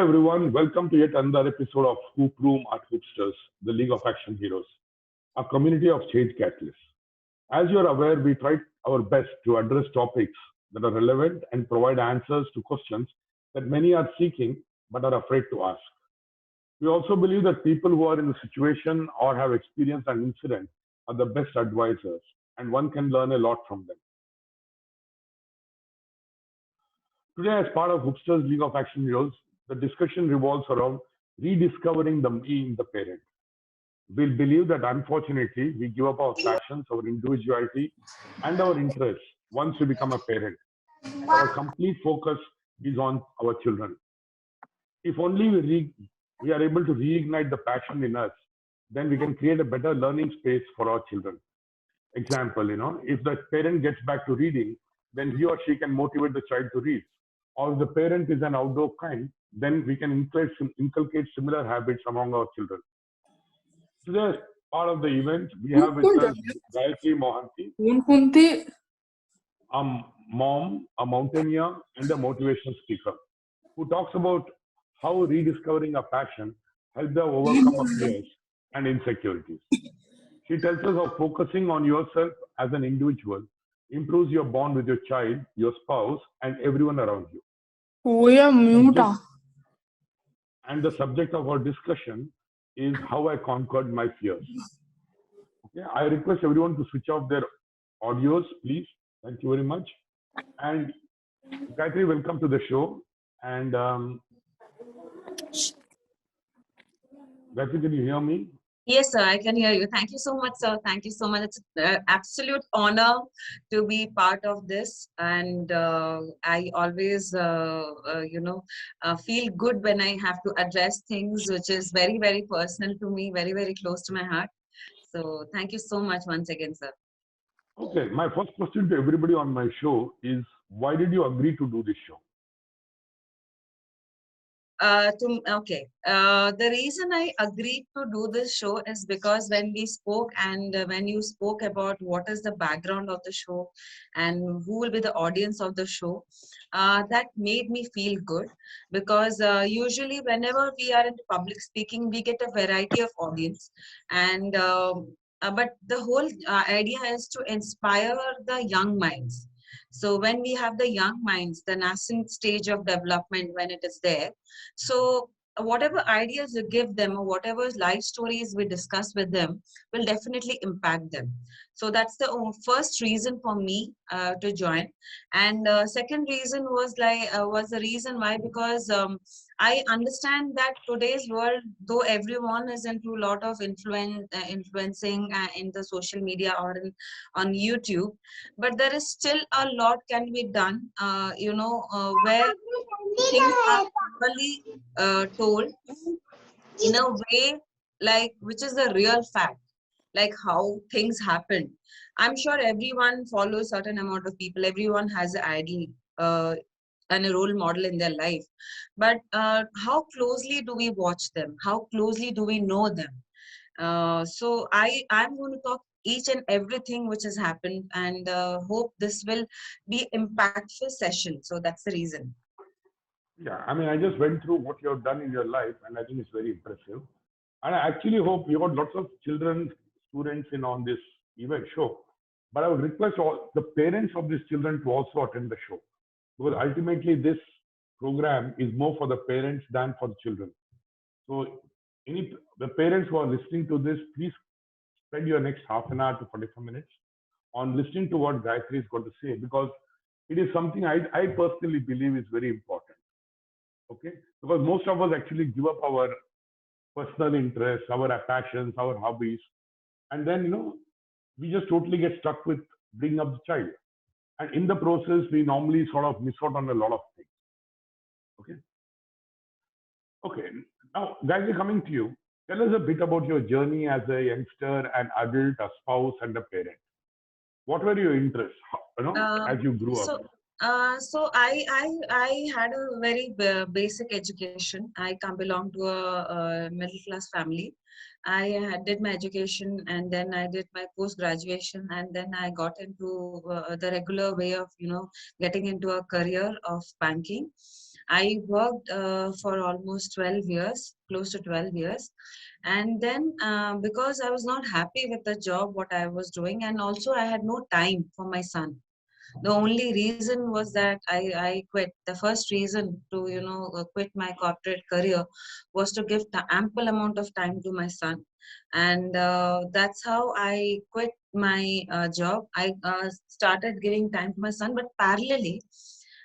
Hello everyone, welcome to yet another episode of Hoop Room at Hoopsters, the League of Action Heroes, a community of change catalysts. As you're aware, we try our best to address topics that are relevant and provide answers to questions that many are seeking but are afraid to ask. We also believe that people who are in the situation or have experienced an incident are the best advisors, and one can learn a lot from them. Today, as part of Hoopsters League of Action Heroes, the discussion revolves around rediscovering the me in the parent. We believe that unfortunately, we give up our passions, our individuality, and our interests once we become a parent, and our complete focus is on our children. If only we are able to reignite the passion in us, then we can create a better learning space for our children. Example, if the parent gets back to reading, then he or she can motivate the child to read. Or if the parent is an outdoor kind, then we can inculcate similar habits among our children. Today, as part of the event, we have with us Gayatri Mohanty, a mom, a mountaineer, and a motivational speaker, who talks about how rediscovering a passion helps them overcome our fears and insecurities. She tells us how focusing on yourself as an individual improves your bond with your child, your spouse, and everyone around you. Subject, and the subject of our discussion is how I conquered my fears. Okay, I request everyone to switch off their audios, please. Thank you very much. And Gayatri, welcome to the show. And Gayatri, can you hear me? Yes, sir, I can hear you. Thank you so much, sir. Thank you so much. It's an absolute honor to be part of this. And I always, feel good when I have to address things which is very, very personal to me, very, very close to my heart. So thank you so much once again, sir. Okay, my first question to everybody on my show is, why did you agree to do this show? The reason I agreed to do this show is because when we spoke and when you spoke about what is the background of the show and who will be the audience of the show, that made me feel good because usually whenever we are in public speaking, we get a variety of audience and but the whole idea is to inspire the young minds. So when we have the young minds, the nascent stage of development when it is there, so whatever ideas you give them or whatever life stories we discuss with them will definitely impact them. So that's the first reason for me to join. And second reason was the reason why, because I understand that today's world, though everyone is into a lot of influencing in the social media or on YouTube, but there is still a lot can be done, where things are properly told in a way like which is the real fact, like how things happen. I'm sure everyone follows certain amount of people, everyone has an ideal and a role model in their life, but how closely do we watch them, how closely do we know them? So I'm going to talk each and everything which has happened, and hope this will be impactful session. So that's the reason. Yeah, I mean, I just went through what you have done in your life, and I think it's very impressive. And I actually hope you got lots of children, students in on this event show. But I would request all the parents of these children to also attend the show, because ultimately this program is more for the parents than for the children. So, the parents who are listening to this, please spend your next half an hour to 45 minutes on listening to what Gayatri is going to say, because it is something I personally believe is very important. Okay, because most of us actually give up our personal interests, our passions, our hobbies, and then we just totally get stuck with bringing up the child, and in the process we normally sort of miss out on a lot of things. Okay, okay. Now, guys, coming to you, tell us a bit about your journey as a youngster, an adult, a spouse, and a parent. What were your interests? As you grew up. So, I had a very basic education. I come belong to a middle class family. Did my education, and then I did my post graduation, and then I got into the regular way of getting into a career of banking. I worked for almost 12 years, close to 12 years. And then because I was not happy with the job, what I was doing, and also I had no time for my son. The only reason was that I quit. The first reason to quit my corporate career was to give the ample amount of time to my son, and that's how I quit my job. I started giving time to my son, but parallelly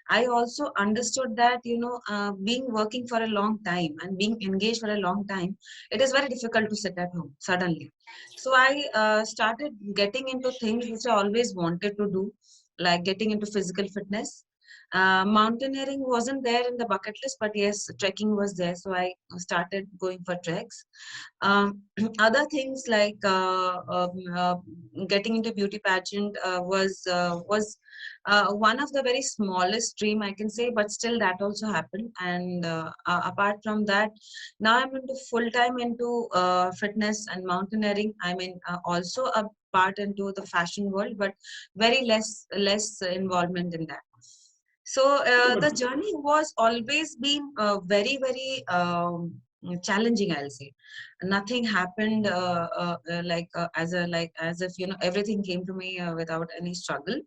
I also understood that being working for a long time and being engaged for a long time, it is very difficult to sit at home suddenly. So I started getting into things which I always wanted to do, like getting into physical fitness. Mountaineering wasn't there in the bucket list, but yes, trekking was there. So I started going for treks. Other things like getting into beauty pageant was one of the very smallest dream I can say, but still that also happened. And apart from that, now I'm into full time into fitness and mountaineering. I mean, also a part into the fashion world, but very less involvement in that. So No, but the journey was always been very challenging, I'll say. Nothing happened as if everything came to me without any struggle.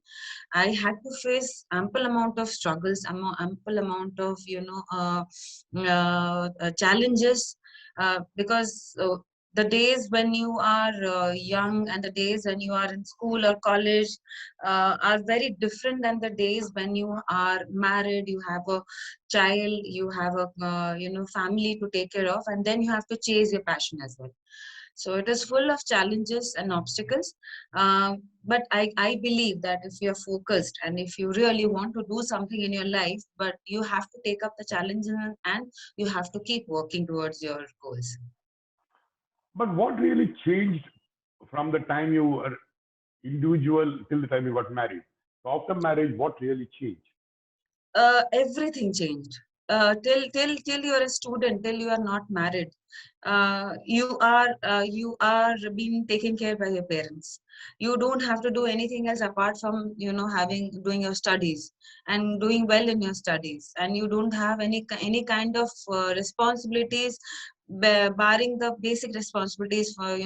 I had to face ample amount of struggles, ample amount of challenges, because the days when you are young and the days when you are in school or college are very different than the days when you are married, you have a child, you have a family to take care of, and then you have to chase your passion as well. So it is full of challenges and obstacles. But I believe that if you are focused and if you really want to do something in your life, but you have to take up the challenge, and you have to keep working towards your goals. but what really changed from the time you were individual till the time you got married? So after marriage, what really changed? Everything changed. Till you are a student, till you are not married, you are being taken care by your parents. You don't have to do anything else apart from having doing your studies and doing well in your studies, and you don't have any kind of responsibilities, barring the basic responsibilities for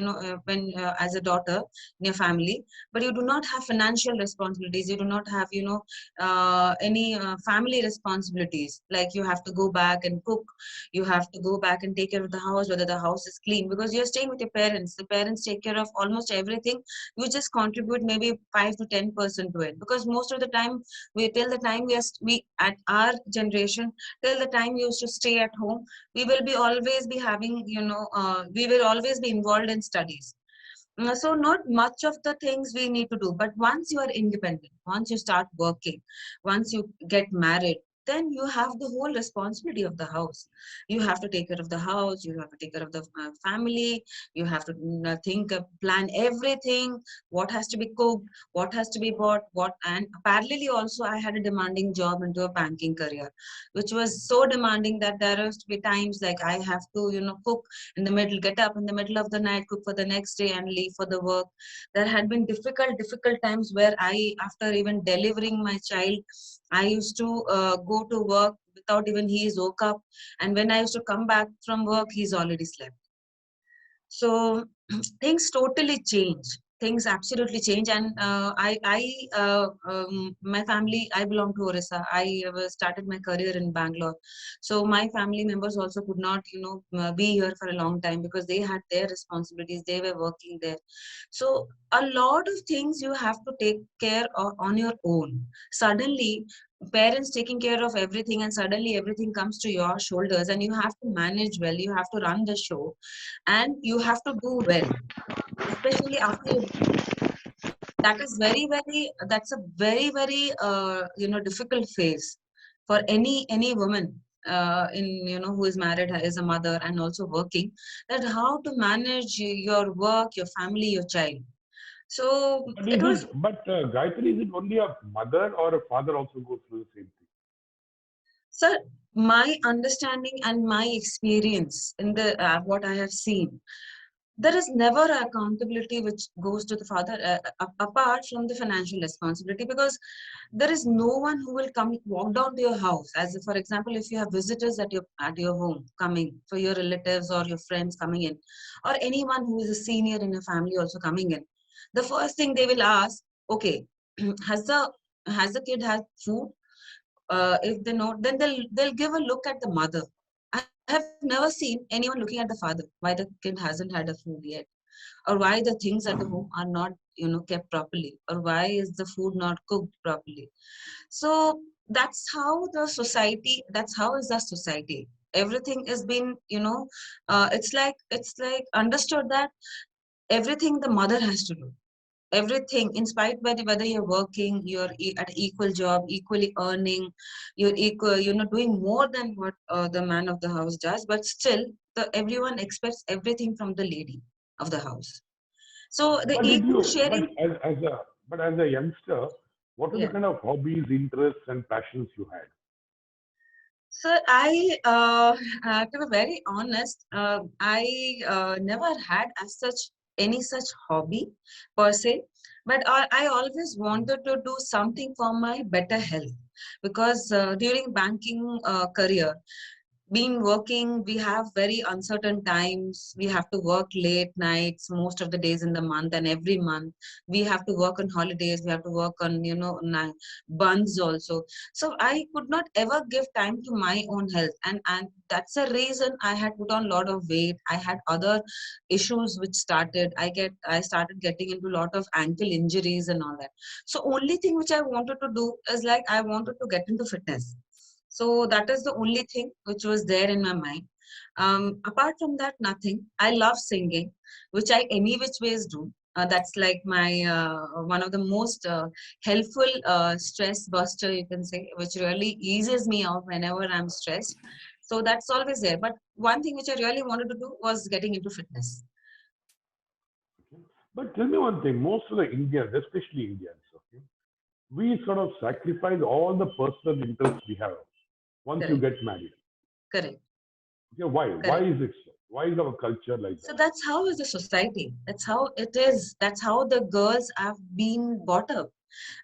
when as a daughter in your family. But you do not have financial responsibilities, you do not have any family responsibilities, like you have to go back and cook, you have to go back and take care of the house, whether the house is clean, because you're staying with your parents. The parents take care of almost everything. You just contribute maybe 5 to 10% to it, because most of the time, we till the time we at our generation, till the time we used to stay at home, we will be always be having we will always be involved in studies. So not much of the things we need to do, but once you are independent, once you start working, once you get married, then you have the whole responsibility of the house. You have to take care of the house, you have to take care of the family, you have to plan everything, what has to be cooked, what has to be bought, what. And parallelly also I had a demanding job into a banking career, which was so demanding that there has to be times like I have to cook in the middle, get up in the middle of the night, cook for the next day, and leave for the work. There had been difficult times where after even delivering my child, I used to go to work without even he is woke up. And when I used to come back from work, he's already slept. So things totally change. Things absolutely change. And my family, I belong to Orissa. I started my career in Bangalore. So my family members also could not, be here for a long time because they had their responsibilities. They were working there. So a lot of things you have to take care of on your own. Suddenly, parents taking care of everything, and suddenly everything comes to your shoulders, and you have to manage well. You have to run the show, and you have to do well, especially after you. That is that's a very difficult phase for any woman in who is married, is a mother and also working, that how to manage your work, your family, your child. So But it is was. it, but Gayatri, is it only a mother or a father also goes through the same thing? Sir, my understanding and my experience in the what I have seen, there is never accountability which goes to the father, apart from the financial responsibility, because there is no one who will come walk down to your house. As if, for example, if you have visitors at your home coming, for your relatives or your friends coming in, or anyone who is a senior in your family also coming in, the first thing they will ask, okay, has the kid had food? If they know, then they'll give a look at the mother. I have never seen anyone looking at the father, why the kid hasn't had a food yet, or why the things at the home are not, kept properly, or why is the food not cooked properly. So that's how is the society. Everything is been, it's like understood that everything the mother has to do, everything, in spite whether you're working, you're at an equal job, equally earning, you're equal, doing more than what the man of the house does, but still everyone expects everything from the lady of the house. So the But did equal you, sharing. as a youngster, what are the Yeah. kind of hobbies, interests, and passions you had? So to be very honest, I never had as such any such hobby per se, but I always wanted to do something for my better health, because during banking career, been working, we have very uncertain times. We have to work late nights most of the days in the month, and every month we have to work on holidays. We have to work on, buns also. So I could not ever give time to my own health, and that's the reason I had put on a lot of weight. I had other issues which started. I started getting into a lot of ankle injuries and all that. So only thing which I wanted to do is like I wanted to get into fitness. So that is the only thing which was there in my mind. Apart from that, nothing. I love singing, which I any which ways do. That's like my one of the most helpful stress buster, you can say, which really eases me out whenever I'm stressed. So that's always there. But one thing which I really wanted to do was getting into fitness. Okay. But tell me one thing, most of the Indians, especially Indians, okay, we sort of sacrifice all the personal interests we have once you Correct. get married. Correct. Okay, why? Why Correct. is it so? Why is our culture like So that? that's how is the society. That's how it is. That's how the girls have been brought up.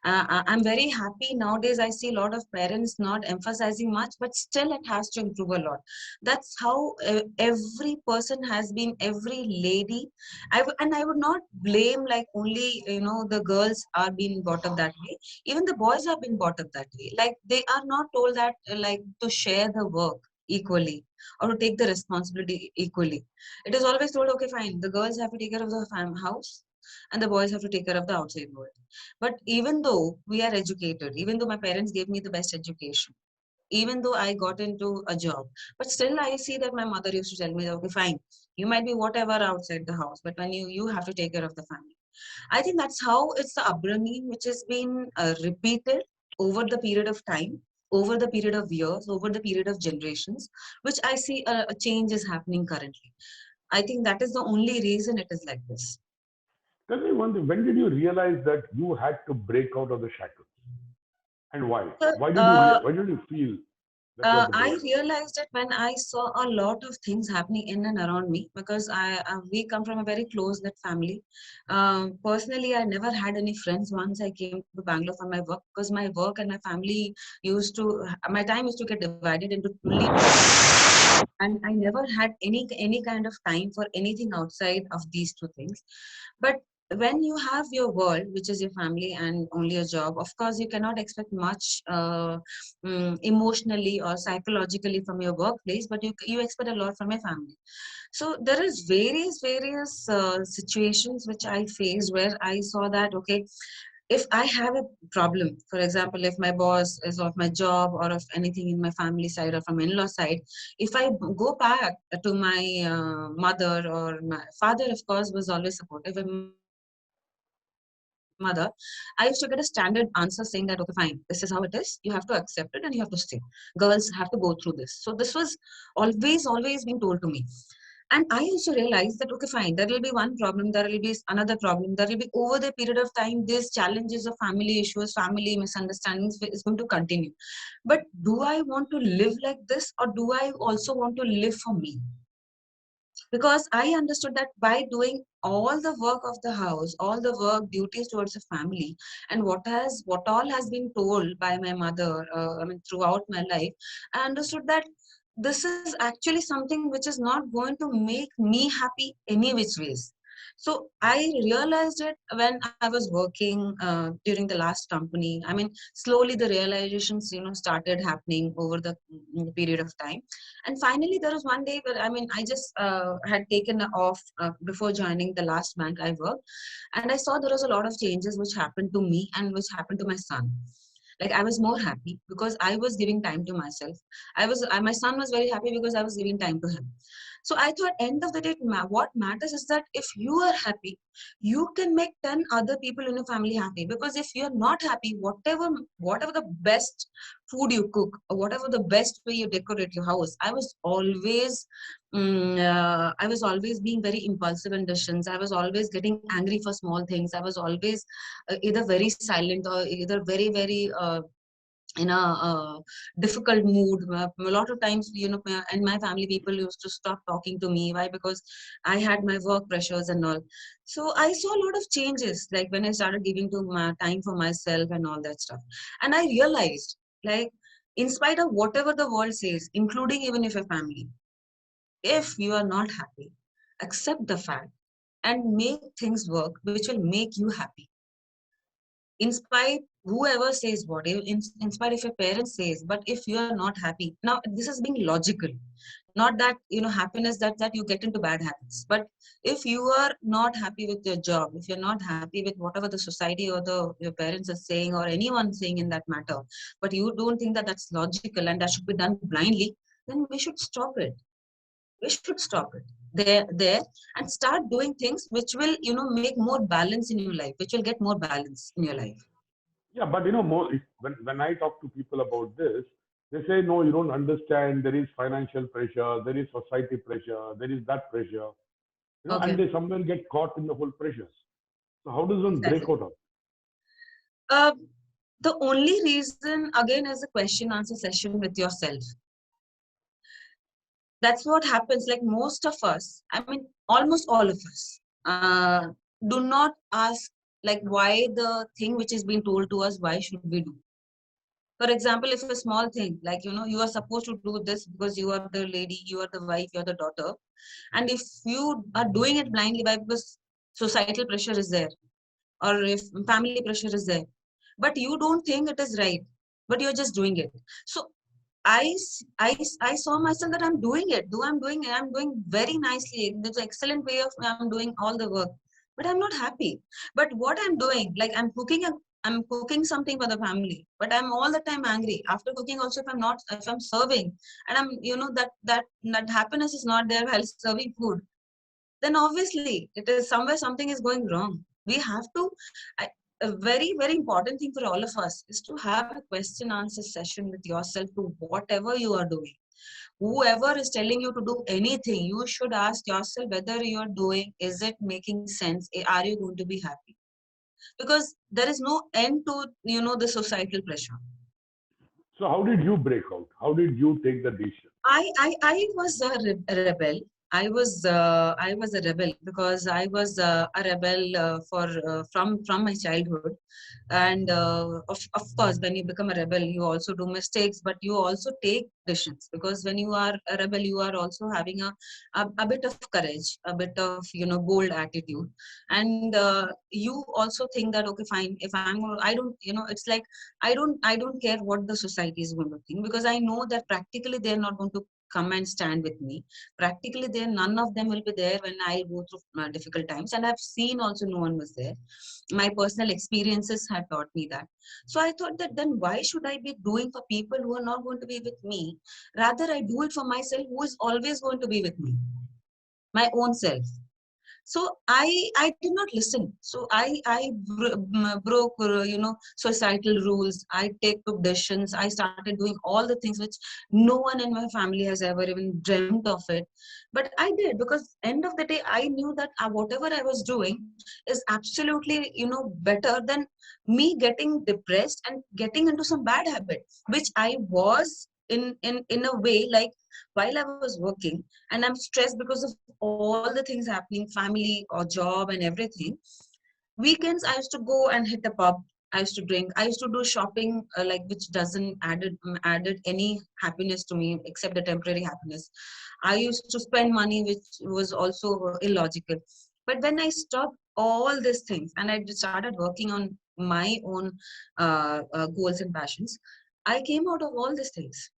I'm very happy nowadays. I see a lot of parents not emphasizing much, but still it has to improve a lot. That's how every person has been, every lady. And I would not blame like only the girls are being brought up that way. Even the boys have been brought up that way. Like they are not told that like to share the work equally or to take the responsibility equally. It is always told, okay, fine, the girls have to take care of the house and the boys have to take care of the outside world. But even though we are educated, even though my parents gave me the best education, even though I got into a job, but still I see that my mother used to tell me, okay, fine, you might be whatever outside the house, but when you have to take care of the family. I think that's how it's the upbringing which has been repeated over the period of time, over the period of years, over the period of generations, which I see a change is happening currently. I think that is the only reason it is like this. Tell me one thing, when did you realize that you had to break out of the shackles? And why? So, uh, Why did you feel that you had to break I out? realized it when I saw a lot of things happening in and around me, because we come from a very close knit family. Personally, I never had any friends once I came to Bangalore for my work, because my work and my family my time used to get divided into only two things, and I never had any kind of time for anything outside of these two things. But when you have your world, which is your family and only a job, of course you cannot expect much emotionally or psychologically from your workplace, but you expect a lot from your family. So there is various situations which I faced where I saw that, okay, if I have a problem, for example, if my boss is of my job or of anything in my family side or from in-law side, if I go back to my mother, or my father of course was always supportive, and mother, I used to get a standard answer saying that, okay, fine, this is how it is, you have to accept it and you have to stay. Girls have to go through this. So this was always being told to me. And I also realized that, okay, fine, there will be one problem, there will be another problem, there will be over the period of time, these challenges of family issues, family misunderstandings is going to continue. But do I want to live like this, or do I also want to live for me? because I understood that by doing all the work of the house, all the work duties towards the family, and what all has been told by my mother, I mean throughout my life, I understood that this is actually something which is not going to make me happy any which ways. So I realized it when I was working during the last company. I mean, slowly the realizations, started happening over the period of time. And finally, there was one day where, I mean, I just had taken off before joining the last bank I worked. And I saw there was a lot of changes which happened to me and which happened to my son. Like I was more happy because I was giving time to myself. My son was very happy because I was giving time to him. So I thought, end of the day, what matters is that if you are happy, you can make 10 other people in your family happy. Because if you're not happy, whatever the best food you cook, or whatever the best way you decorate your house, I was always being very impulsive in decisions. I was always getting angry for small things. I was always either very silent or either very, very in a difficult mood. A lot of times, and my family people used to stop talking to me. Why? Because I had my work pressures and all. So I saw a lot of changes, like when I started giving to my time for myself and all that stuff. And I realized, like, in spite of whatever the world says, including even if a family, if you are not happy, accept the fact and make things work which will make you happy. In spite whoever says what, in spite if your parents says, but if you are not happy, now this is being logical, not that happiness that you get into bad habits. But if you are not happy with your job, if you're not happy with whatever the society or the your parents are saying or anyone saying in that matter, but you don't think that that's logical and that should be done blindly, then we should stop it. We should stop it there and start doing things which will make more balance in your life, which will get more balance in your life. Yeah, but more when I talk to people about this, they say, no, you don't understand. There is financial pressure, there is society pressure, there is that pressure, and Okay, they somewhere get caught in the whole pressures. So how does one break exactly. out of? uh, the only reason again is a question answer session with yourself. That's what happens. Like most of us, I mean almost all of us, do not ask like why the thing which is being told to us, why should we do. For example, if a small thing like you are supposed to do this because you are the lady, you are the wife, you are the daughter, and if you are doing it blindly by because societal pressure is there, or if family pressure is there, but you don't think it is right, but you're just doing it. So I saw myself that I'm doing it, though I'm doing very nicely. There's an excellent way of I'm doing all the work, but I'm not happy. But what I'm doing, like I'm cooking something for the family, but I'm all the time angry after cooking. Also, if I'm serving, and I'm that happiness is not there while serving food, then obviously it is somewhere something is going wrong. We have to, a very, very important thing for all of us is to have a question answer session with yourself to whatever you are doing. Whoever is telling you to do anything, you should ask yourself whether you are doing, is it making sense? Are you going to be happy? Because there is no end to, the societal pressure. So how did you break out? How did you take the decision? I was a rebel. I was a rebel because I was a rebel for from my childhood. And of course, when you become a rebel, you also do mistakes, but you also take decisions, because when you are a rebel, you are also having a bit of courage, a bit of bold attitude. And you also think that, okay, fine, if I don't, it's like I don't care what the society is going to think, because I know that practically they're not going to come and stand with me. Practically, there none of them will be there when I go through difficult times, and I've seen also no one was there. My personal experiences have taught me that. So I thought that then why should I be doing for people who are not going to be with me? Rather, I do it for myself, who is always going to be with me, my own self. So I did not listen. So I broke societal rules. I took decisions. I started doing all the things which no one in my family has ever even dreamt of it, but I did, because end of the day I knew that whatever I was doing is absolutely better than me getting depressed and getting into some bad habit which I was in a way, like while I was working and I'm stressed because of all the things happening, family or job and everything. Weekends I used to go and hit a pub. I used to drink. I used to do shopping, like which doesn't added any happiness to me except the temporary happiness. I used to spend money which was also illogical. But when I stopped all these things and I just started working on my own goals and passions, I came out of all these things.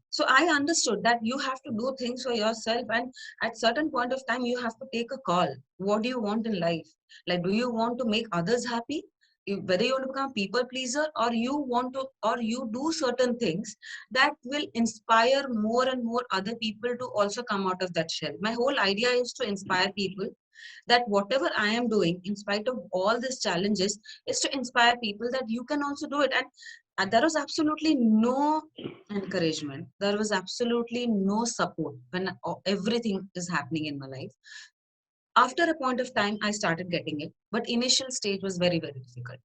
So I understood that you have to do things for yourself, and at certain point of time you have to take a call. What do you want in life? Like, do you want to make others happy? Whether you want to become a people pleaser, or you want to, or you do certain things that will inspire more and more other people to also come out of that shell. My whole idea is to inspire people, that whatever I am doing, in spite of all these challenges, is to inspire people that you can also do it. And there was absolutely no encouragement. There was absolutely no support when everything is happening in my life. After a point of time, I started getting it, but initial stage was very, very difficult.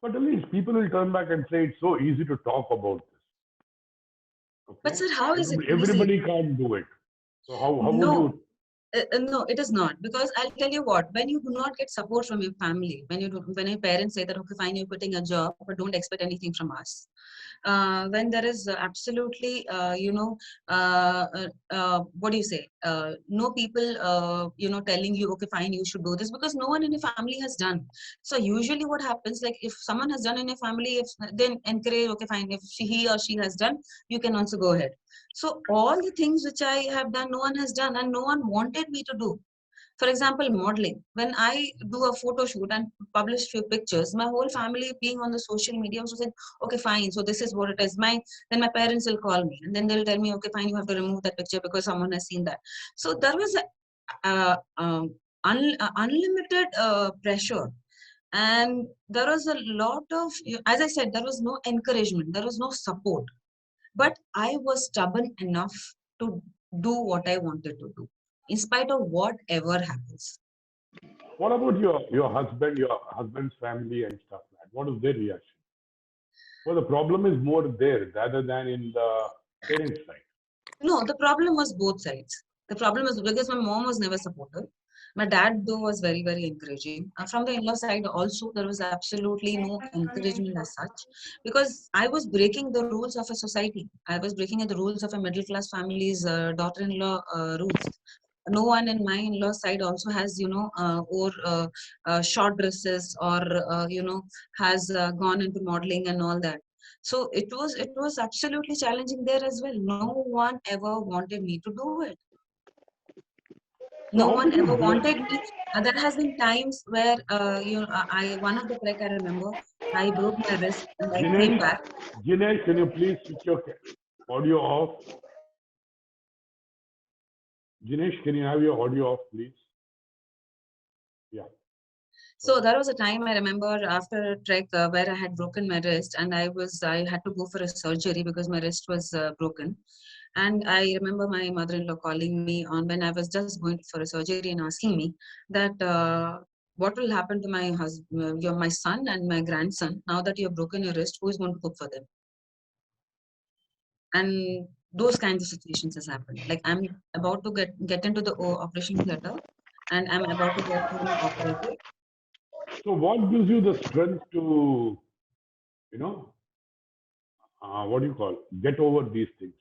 But at least people will turn back and say it's so easy to talk about this. But Okay, sir, how is it easy? everybody can't do it. So how would No, you? no, it is not, because I'll tell you what. When you do not get support from your family, when your parents say that, okay, fine, you're quitting a job, but don't expect anything from us. When there is absolutely, what do you say? No people, telling you, okay, fine, you should do this, because no one in your family has done. So usually, what happens, like if someone has done in your family, if then encourage, okay, fine, if he or she has done, you can also go ahead. So all the things which I have done, no one has done, and no one wanted me to do. For example, modeling. When I do a photo shoot and publish few pictures, my whole family being on the social media also said, okay, fine, so this is what it is. Then my parents will call me and then they'll tell me, okay, fine, you have to remove that picture because someone has seen that. So there was unlimited pressure. And there was a lot of, as I said, there was no encouragement, there was no support. But I was stubborn enough to do what I wanted to do, in spite of whatever happens. What about your husband's family and stuff like that? What is their reaction? Well, the problem is more there rather than in the parents' side. No, the problem was both sides. The problem was because my mom was never supportive. My dad, though, was very, very encouraging. From the in-law side, also, there was absolutely no encouragement as such, because I was breaking the rules of a society. I was breaking the rules of a middle-class family's daughter-in-law rules. No one in my in-law side also has, or short dresses, or has gone into modeling and all that. So it was absolutely challenging there as well. No one ever wanted me to do it. So No how one did you ever break? wanted me. There has been times where I one of the trek I remember, I broke my wrist and I came Jinesh, back. Jinesh, can you please switch your audio off? Jinesh, can you have your audio off, please? Yeah. So there was a time I remember after a trek where I had broken my wrist and I had to go for a surgery because my wrist was broken. And I remember my mother-in-law calling me on when I was just going for a surgery and asking me that what will happen to my husband, my son and my grandson now that you have broken your wrist? Who is going to cook for them? And those kinds of situations has happened. Like I'm about to get into the operation theater, and I'm about to get operated. So what gives you the strength to, you know, what do you call, get over these things?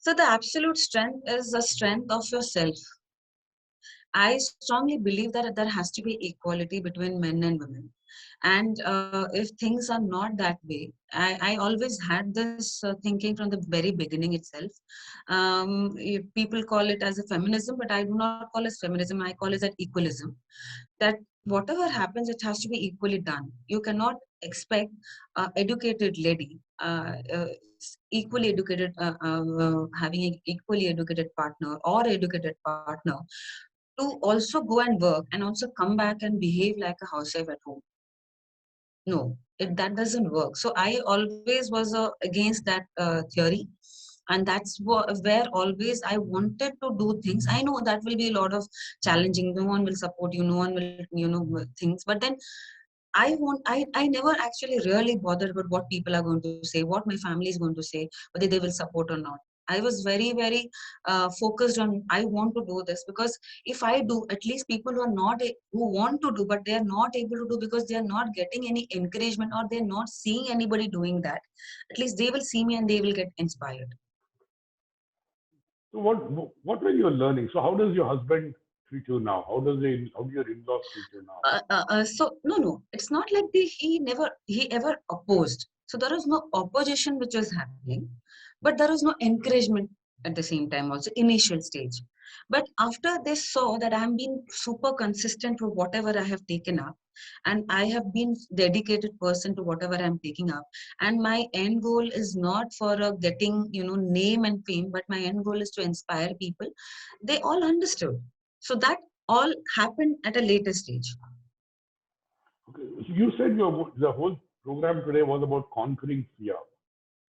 So the absolute strength is the strength of yourself. I strongly believe that there has to be equality between men and women. And if things are not that way, I always had this thinking from the very beginning itself. People call it as a feminism, but I do not call it feminism. I call it that equalism. That whatever happens, it has to be equally done. You cannot expect educated lady, equally educated, having an equally educated partner or educated partner to also go and work and also come back and behave like a housewife at home. No, that doesn't work. So I always was against that theory. And that's where always I wanted to do things. I know that will be a lot of challenging. No one will support you. No one will, things. But then I never actually really bothered about what people are going to say, what my family is going to say, whether they will support or not. I was very focused on I want to do this, because if I do, at least people who are not who want to do but they are not able to do because they are not getting any encouragement or they're not seeing anybody doing that, at least they will see me and they will get inspired. So what were you learning? So how does your husband treat you now? How do your in-laws treat you now? So no, it's not like he ever opposed. So there was no opposition which was happening, but there was no encouragement at the same time also initial stage. But after they saw that I'm being super consistent to whatever I have taken up, and I have been dedicated person to whatever I'm taking up, and my end goal is not for getting name and fame, but my end goal is to inspire people. They all understood. So that all happened at a later stage. Okay. So you said the whole program today was about conquering fear.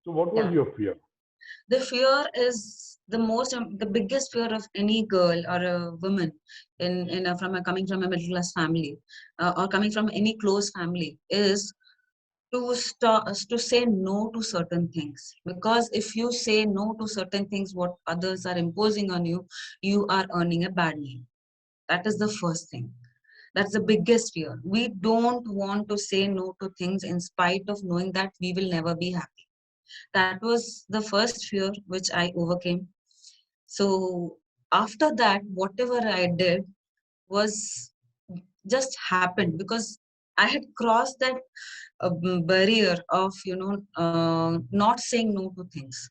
So what was Yeah, your fear? the fear is the biggest fear of any girl or a woman coming from a middle class family, or coming from any close family, is to say no to certain things. Because if you say no to certain things, what others are imposing on you, you are earning a bad name. That is the first thing. That's the biggest fear. We don't want to say no to things in spite of knowing that we will never be happy. That was the first fear which I overcame. So after that, whatever I did was just happened because I had crossed that barrier of not saying no to things.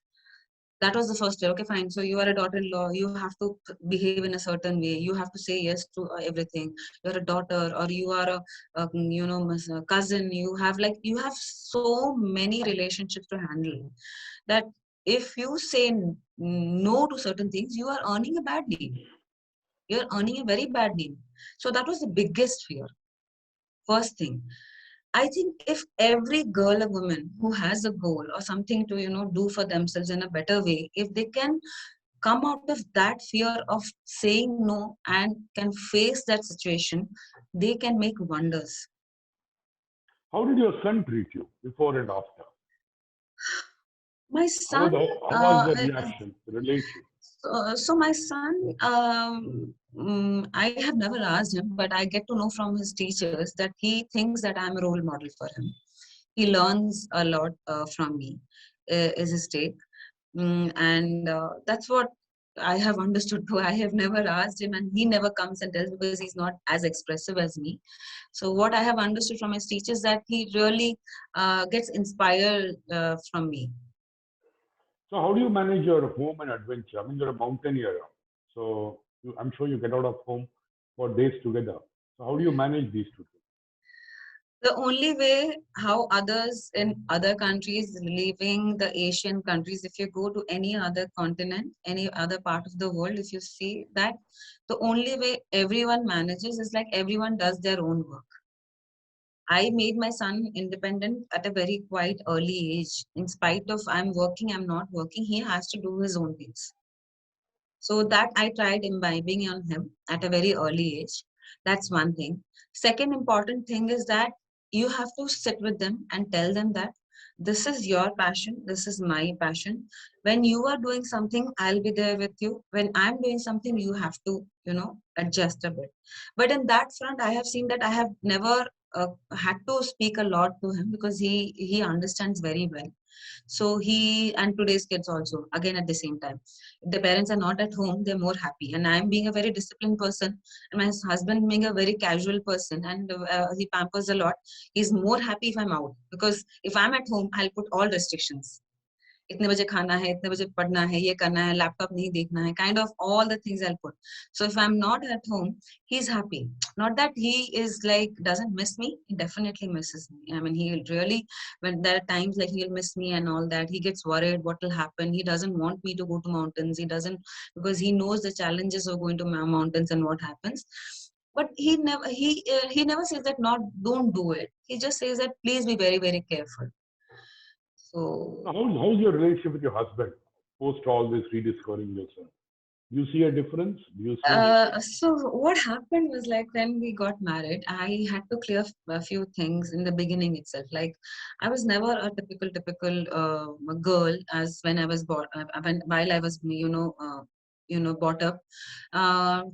That was the first year. Okay, fine. So you are a daughter-in-law. You have to behave in a certain way. You have to say yes to everything. You're a daughter, or you are a cousin. You have so many relationships to handle that if you say no to certain things, you are earning a bad name. You're earning a very bad name. So that was the biggest fear. First thing. I think if every girl or woman who has a goal or something to do for themselves in a better way, if they can come out of that fear of saying no and can face that situation, they can make wonders. How did your son treat you before and after? My How son, was the, how was uh, the reaction, the relation? so my son, I have never asked him, but I get to know from his teachers that he thinks that I'm a role model for him. He learns a lot from me, is his take. And that's what I have understood too. I have never asked him, and he never comes and tells because he's not as expressive as me. So what I have understood from his teachers that he really gets inspired from me. So how do you manage your home and adventure? I mean, you're a mountaineer, so I'm sure you get out of home for days together. So how do you manage these two things? The only way how others in other countries, leaving the Asian countries, if you go to any other continent, any other part of the world, if you see that, the only way everyone manages is like everyone does their own work. I made my son independent at a very quite early age. In spite of I'm working, I'm not working, he has to do his own things. So that I tried imbibing on him at a very early age. That's one thing. Second important thing is that you have to sit with them and tell them that this is your passion, this is my passion. When you are doing something, I'll be there with you. When I'm doing something, you have to, adjust a bit. But in that front, I have seen that I have never had to speak a lot to him because he understands very well. So he and today's kids also, again at the same time. If the parents are not at home, they're more happy. And I'm being a very disciplined person, and my husband being a very casual person, and he pampers a lot. He's more happy if I'm out because if I'm at home, I'll put all restrictions. इतने बजे खाना है, इतने बजे पढ़ना है, ये करना है, laptop नहीं देखना है, kind of all the things I'll put. So if I'm not at home, he's happy. Not that he is like doesn't miss me, he definitely misses me. I mean, he'll really, when there are times like he'll miss me and all that, he gets worried what will happen. He doesn't want me to go to mountains. He doesn't, because he knows the challenges of going to mountains and what happens. But he never says that not don't do it. He just says that please be very very careful. So How's your relationship with your husband post all this rediscovering yourself? Do you see a difference? Do you see? So what happened was like when we got married, I had to clear a few things in the beginning itself. Like I was never a typical girl as when I was bought when while I was brought up. I'm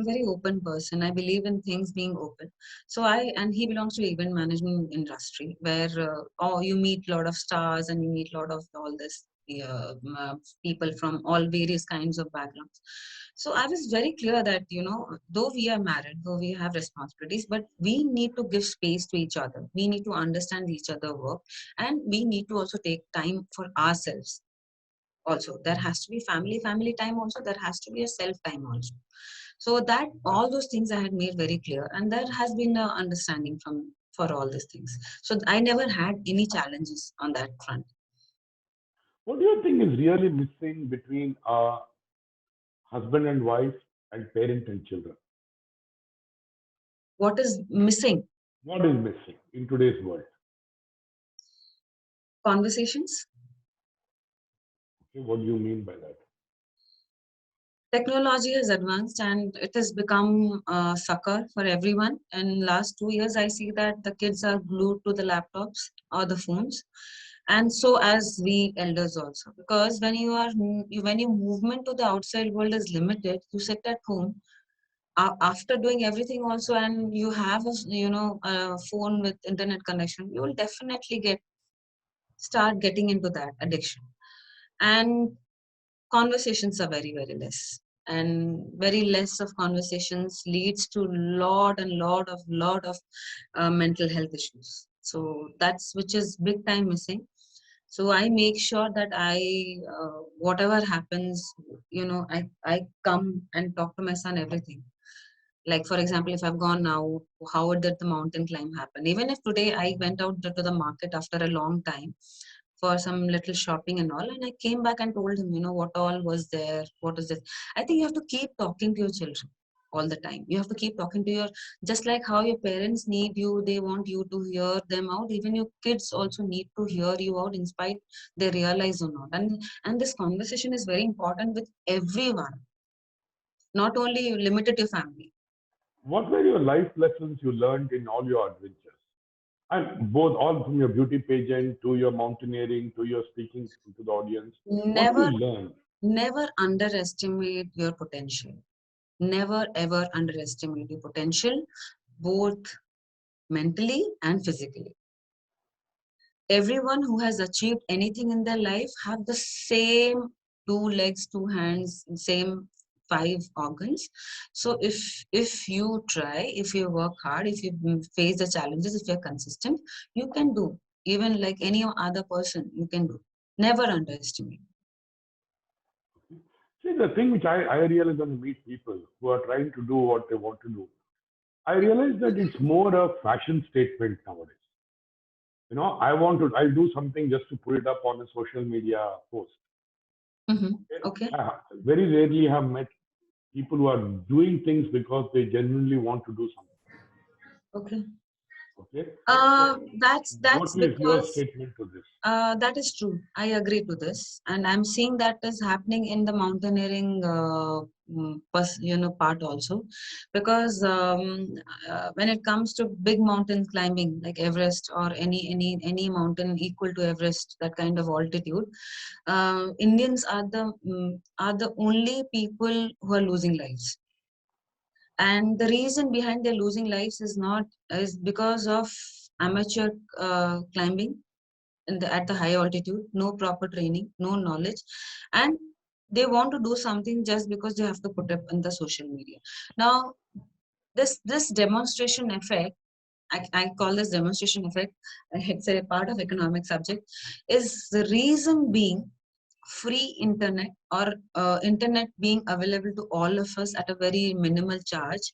a very open person. I believe in things being open. So I and he belongs to event management industry where you meet a lot of stars and you meet a lot of all this people from all various kinds of backgrounds. So I was very clear that, though we are married, though we have responsibilities, but we need to give space to each other. We need to understand each other work, and we need to also take time for ourselves. Also, there has to be family time. Also, there has to be a self time also. So that all those things I had made very clear, and there has been a understanding from for all these things. So I never had any challenges on that front. What do you think is really missing between husband and wife and parent and children? What is missing? What is missing in today's world? Conversations. Okay, what do you mean by that? Technology has advanced and it has become a sucker for everyone. In last 2 years, I see that the kids are glued to the laptops or the phones, and so as we elders also. Because when your movement to the outside world is limited, you sit at home after doing everything also, and you have a phone with internet connection. You will definitely start getting into that addiction. And conversations are very less, and very less of conversations leads to lot of mental health issues. So that's which is big time missing. So I make sure that whatever happens, I come and talk to my son everything. Like for example, if I've gone now, how did the mountain climb happen? Even if today I went out to the market after a long time for some little shopping and all, and I came back and told him, what all was there, what is this. I think you have to keep talking to your children all the time. You have to keep talking to just like how your parents need you, they want you to hear them out. Even your kids also need to hear you out, in spite they realize or not. And this conversation is very important with everyone, not only limited to family. What were your life lessons you learned in all your adventures? And both, all from your beauty pageant to your mountaineering to your speaking to the audience. What you Never, learned? never underestimate your potential. Never ever underestimate your potential, both mentally and physically. Everyone who has achieved anything in their life have the same two legs, two hands, same five organs. So if you try, if you work hard, if you face the challenges, if you're consistent, you can do. Even like any other person, you can do. Never underestimate. See, the thing which I realize when I meet people who are trying to do what they want to do, I realize that it's more a fashion statement nowadays. I'll do something just to put it up on a social media post. Hmm. Okay? Okay. I very rarely have met people who are doing things because they genuinely want to do something. Okay. Okay? Uh, So, that's what is your because statement to this? that is true. I agree to this, and I'm seeing that is happening in the mountaineering, part also, because when it comes to big mountain climbing like Everest or any mountain equal to Everest, that kind of altitude, Indians are the only people who are losing lives. And the reason behind their losing lives is because of amateur climbing at the high altitude, no proper training, no knowledge, and they want to do something just because they have to put up in the social media. Now, this demonstration effect, I call this demonstration effect. It's a part of economic subject. Is the reason being free internet, or internet being available to all of us at a very minimal charge,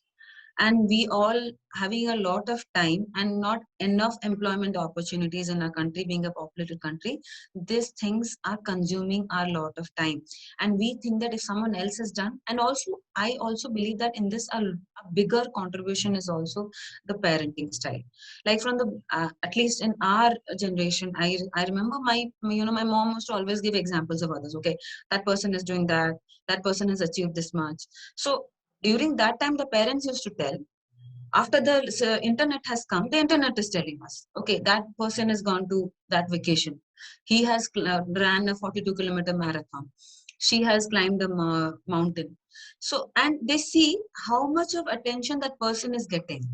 and we all having a lot of time and not enough employment opportunities in our country, being a populated country. These things are consuming our lot of time, and we think that if someone else has done, and also I also believe that in this a bigger contribution is also the parenting style. Like from the at least in our generation, I remember my mom used to always give examples of others. Okay, that person is doing that, that person has achieved this much. So during that time, the parents used to tell. After the internet has come, the internet is telling us, okay, that person has gone to that vacation. He has ran a 42-kilometer marathon. She has climbed a mountain. So, and they see how much of attention that person is getting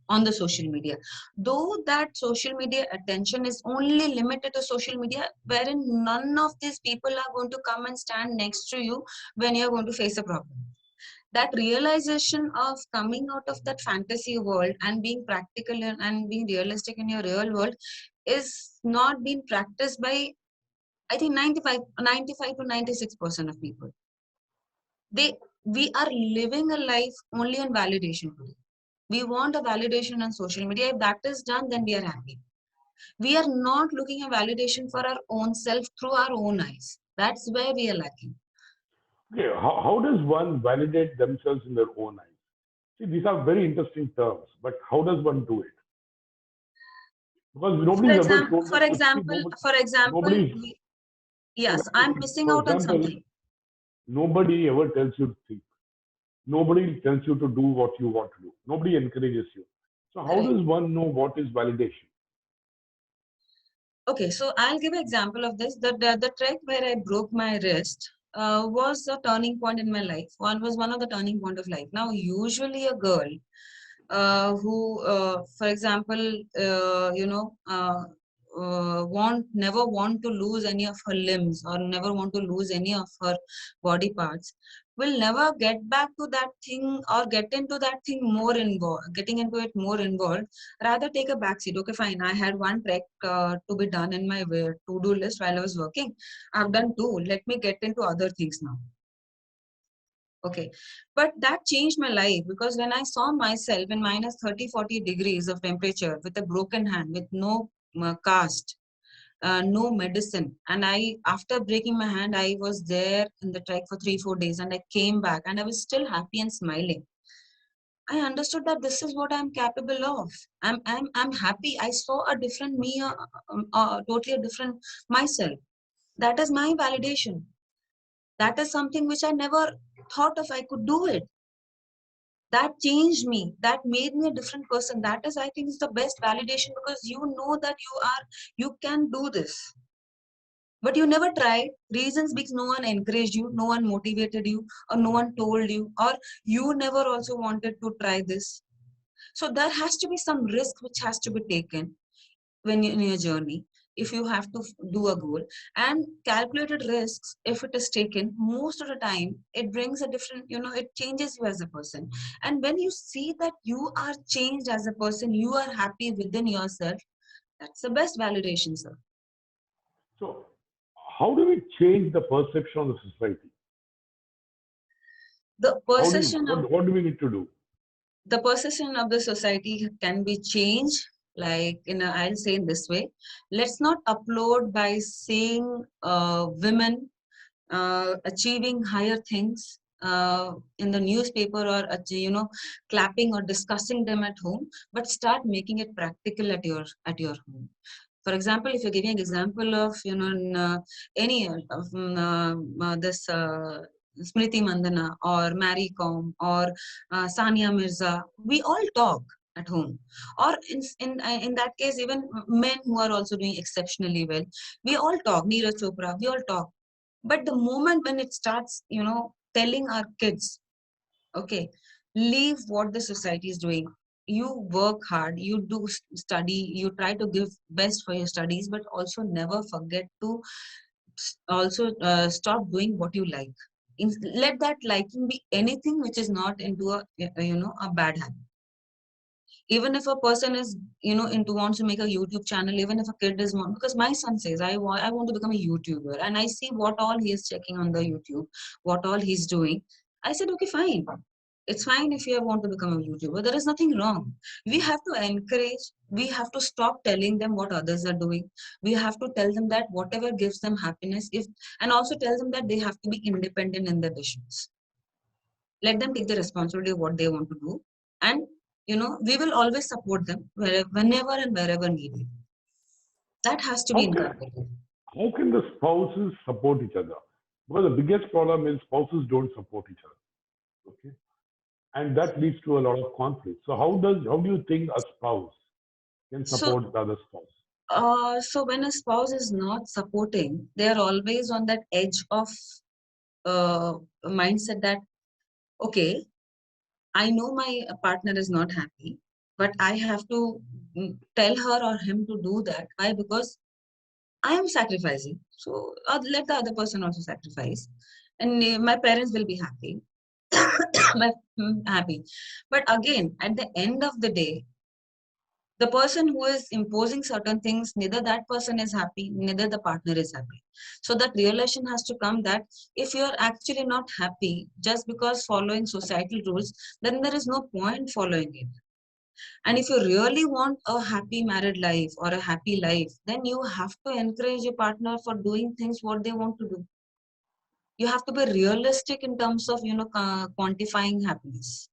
on the social media. Though that social media attention is only limited to social media, wherein none of these people are going to come and stand next to you when you're going to face a problem. That realization of coming out of that fantasy world and being practical and being realistic in your real world is not being practiced by, I think, 95 to 96% of people. We are living a life only on validation today. We want a validation on social media. If that is done, then we are happy. We are not looking at validation for our own self through our own eyes. That's where we are lacking. Okay, how does one validate themselves in their own eyes? See, these are very interesting terms, but how does one do it? Because For nobody's ever example, told us to see. Nobody, for example, nobody's. yes, I'm See, missing for out on example, something. nobody ever tells you to think. Nobody tells you to do what you want to do. Nobody encourages you. So how Correct. does one know what is validation? Okay, so I'll give an example of this. The trek where I broke my wrist was a turning point in my life. One was one of the turning point of life. Now, usually a girl who, for example, want never want to lose any of her limbs or never want to lose any of her body parts, will never get back to that thing or get into that thing more involved, getting into it more involved. Rather take a back seat. Okay, fine. I had one trek to be done in my to-do list while I was working. I've done two. Let me get into other things now. Okay. But that changed my life because when I saw myself in minus 30, 40 degrees of temperature with a broken hand, with no cast, no medicine. And after breaking my hand, I was there in the trek for 3, 4 days and I came back and I was still happy and smiling. I understood that this is what I'm capable of. I'm happy. I saw a different me, totally a different myself. That is my validation. That is something which I never thought of I could do it. That changed me. That made me a different person. That is, I think, is the best validation because you know that you can do this. But you never tried. Reasons because no one encouraged you, no one motivated you, or no one told you, or you never also wanted to try this. So there has to be some risk which has to be taken when you in your journey. If you have to do a goal and calculated risks, if it is taken, most of the time it brings a different, it changes you as a person. And when you see that you are changed as a person, you are happy within yourself, that's the best validation, sir. So how do we change the perception of the society? The How do perception of what do we need to do? the perception of the society can be changed, like I'll say in this way. Let's not upload by saying women achieving higher things in the newspaper or clapping or discussing them at home, but start making it practical at your home. For example, if you're giving an example of any of this Smriti Mandana or Mary Kom or Sania Mirza, we all talk at home. Or in that case, even men who are also doing exceptionally well, we all talk. Neeraj Chopra, we all talk. But the moment when it starts, telling our kids, okay, leave what the society is doing. You work hard, you do study, you try to give best for your studies, but also never forget to also stop doing what you like. Let that liking be anything which is not into a bad habit. Even if a person is into wants to make a YouTube channel, even if a kid is one, because my son says I want to become a YouTuber, and I see what all he is checking on the YouTube, what all he's doing. I said, okay, fine. It's fine if you want to become a YouTuber. There is nothing wrong. We have to encourage, we have to stop telling them what others are doing. We have to tell them that whatever gives them happiness, if and also tell them that they have to be independent in their decisions. Let them take the responsibility of what they want to do. And we will always support them whenever and wherever needed. That has to be How can inculcated. how can the spouses support each other? Because the biggest problem is spouses don't support each other. Okay, and that leads to a lot of conflict. So how do you think a spouse can So, support the other spouse? so when a spouse is not supporting, they are always on that edge of mindset that, okay, I know my partner is not happy, but I have to tell her or him to do that. Why? Because I am sacrificing. So let the other person also sacrifice, and my parents will be happy. Happy. But again, at the end of the day, the person who is imposing certain things, neither that person is happy, neither the partner is happy. So that realization has to come that if you're actually not happy just because following societal rules, then there is no point following it. And if you really want a happy married life or a happy life, then you have to encourage your partner for doing things what they want to do. You have to be realistic in terms of quantifying happiness.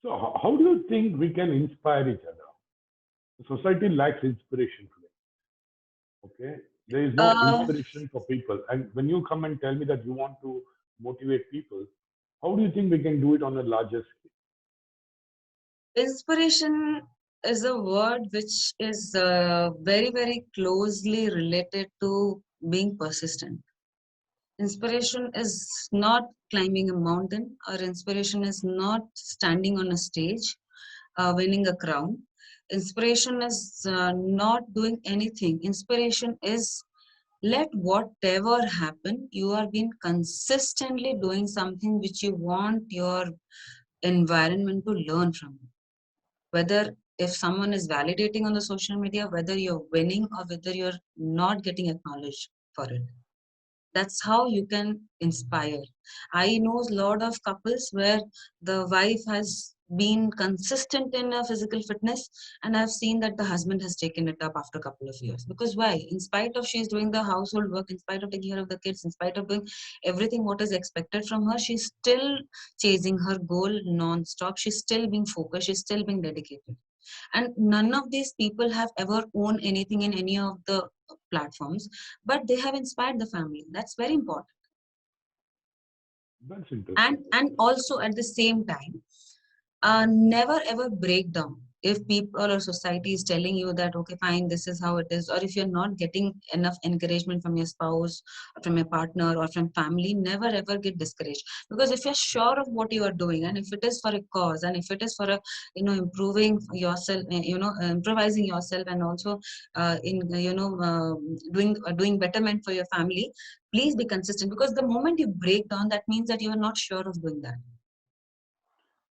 So how do you think we can inspire each other? The society lacks inspiration today. Okay, there is no Uh, inspiration for people. And when you come and tell me that you want to motivate people, how do you think we can do it on a larger scale? Inspiration is a word which is very, very closely related to being persistent. Inspiration is not climbing a mountain, or inspiration is not standing on a stage, winning a crown. Inspiration is not doing anything. Inspiration is let whatever happen, you are being consistently doing something which you want your environment to learn from. Whether if someone is validating on the social media, whether you're winning or whether you're not getting acknowledged for it, that's how you can inspire. I know a lot of couples where the wife has been consistent in physical fitness, and I've seen that the husband has taken it up after a couple of years. Because why? In spite of she's doing the household work, in spite of taking care of the kids, in spite of doing everything what is expected from her, she's still chasing her goal non-stop. She's still being focused, she's still being dedicated. And none of these people have ever owned anything in any of the platforms, but they have inspired the family. That's very important. That's and interesting. and also at the same time, never ever break down if people or society is telling you that okay fine, this is how it is, or if you're not getting enough encouragement from your spouse or from your partner or from family. Never ever get discouraged, because if you're sure of what you are doing, and if it is for a cause, and if it is for a improving yourself, improvising yourself, and also in doing betterment for your family, please be consistent, because the moment you break down, that means that you are not sure of doing that.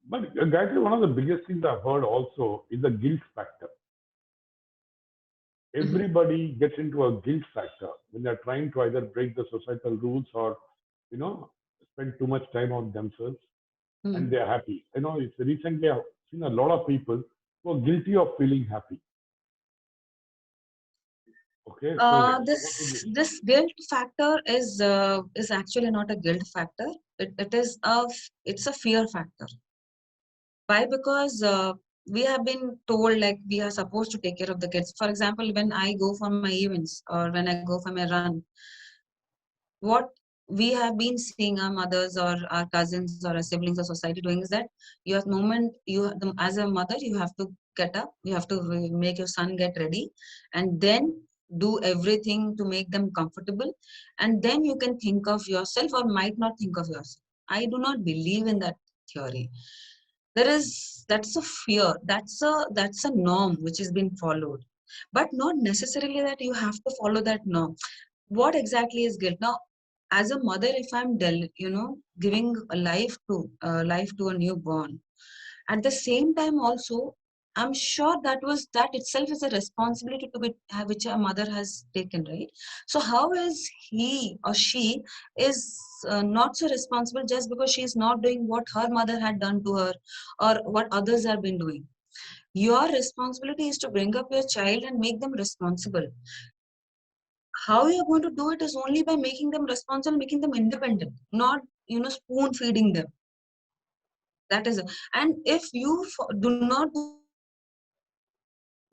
But Gayatri, one of the biggest things I've heard also is the guilt factor. Mhm. Everybody gets into a guilt factor when they're trying to either break the societal rules or, you know, spend too much time on themselves and Mhm. they're happy. It's recently I've seen a lot of people who are guilty of feeling happy. Okay, so what would you? This guilt factor is actually not a guilt factor. It's a fear factor. Why? Because we have been told like we are supposed to take care of the kids. For example, when I go for my events or when I go for my run, what we have been seeing our mothers or our cousins or our siblings or society doing is that your moment as a mother you have to get up, you have to make your son get ready, and then do everything to make them comfortable, and then you can think of yourself or might not think of yourself. I do not believe in that theory. That's a fear, that's a norm which is being followed, but not necessarily that you have to follow that norm. What exactly is guilt? Now, as a mother, if I'm giving a life to a newborn, at the same time also I'm sure that itself is a responsibility to be which a mother has taken, right? So how is he or she is not so responsible just because she is not doing what her mother had done to her or what others have been doing? Your responsibility is to bring up your child and make them responsible. How you're going to do it is only by making them responsible, making them independent, not spoon feeding them. That is it. And if you do not do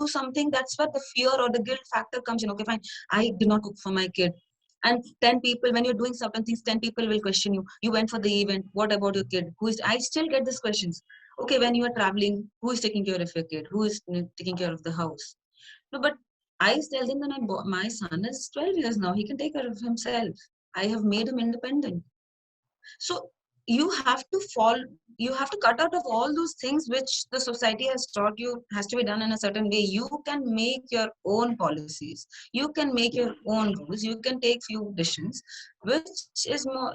something, that's where the fear or the guilt factor comes in. Okay, fine, I did not cook for my kid. And 10 people, when you're doing certain things, 10 people will question you. You went for the event. What about your kid? Who is? I still get these questions. Okay, when you are traveling, who is taking care of your kid? Who is taking care of the house? No, but I tell them that my son is 12 years now. He can take care of himself. I have made him independent. So you have to fall, you have to cut out of all those things which the society has taught you has to be done in a certain way. You can make your own policies, you can make your own rules, you can take few decisions which is more,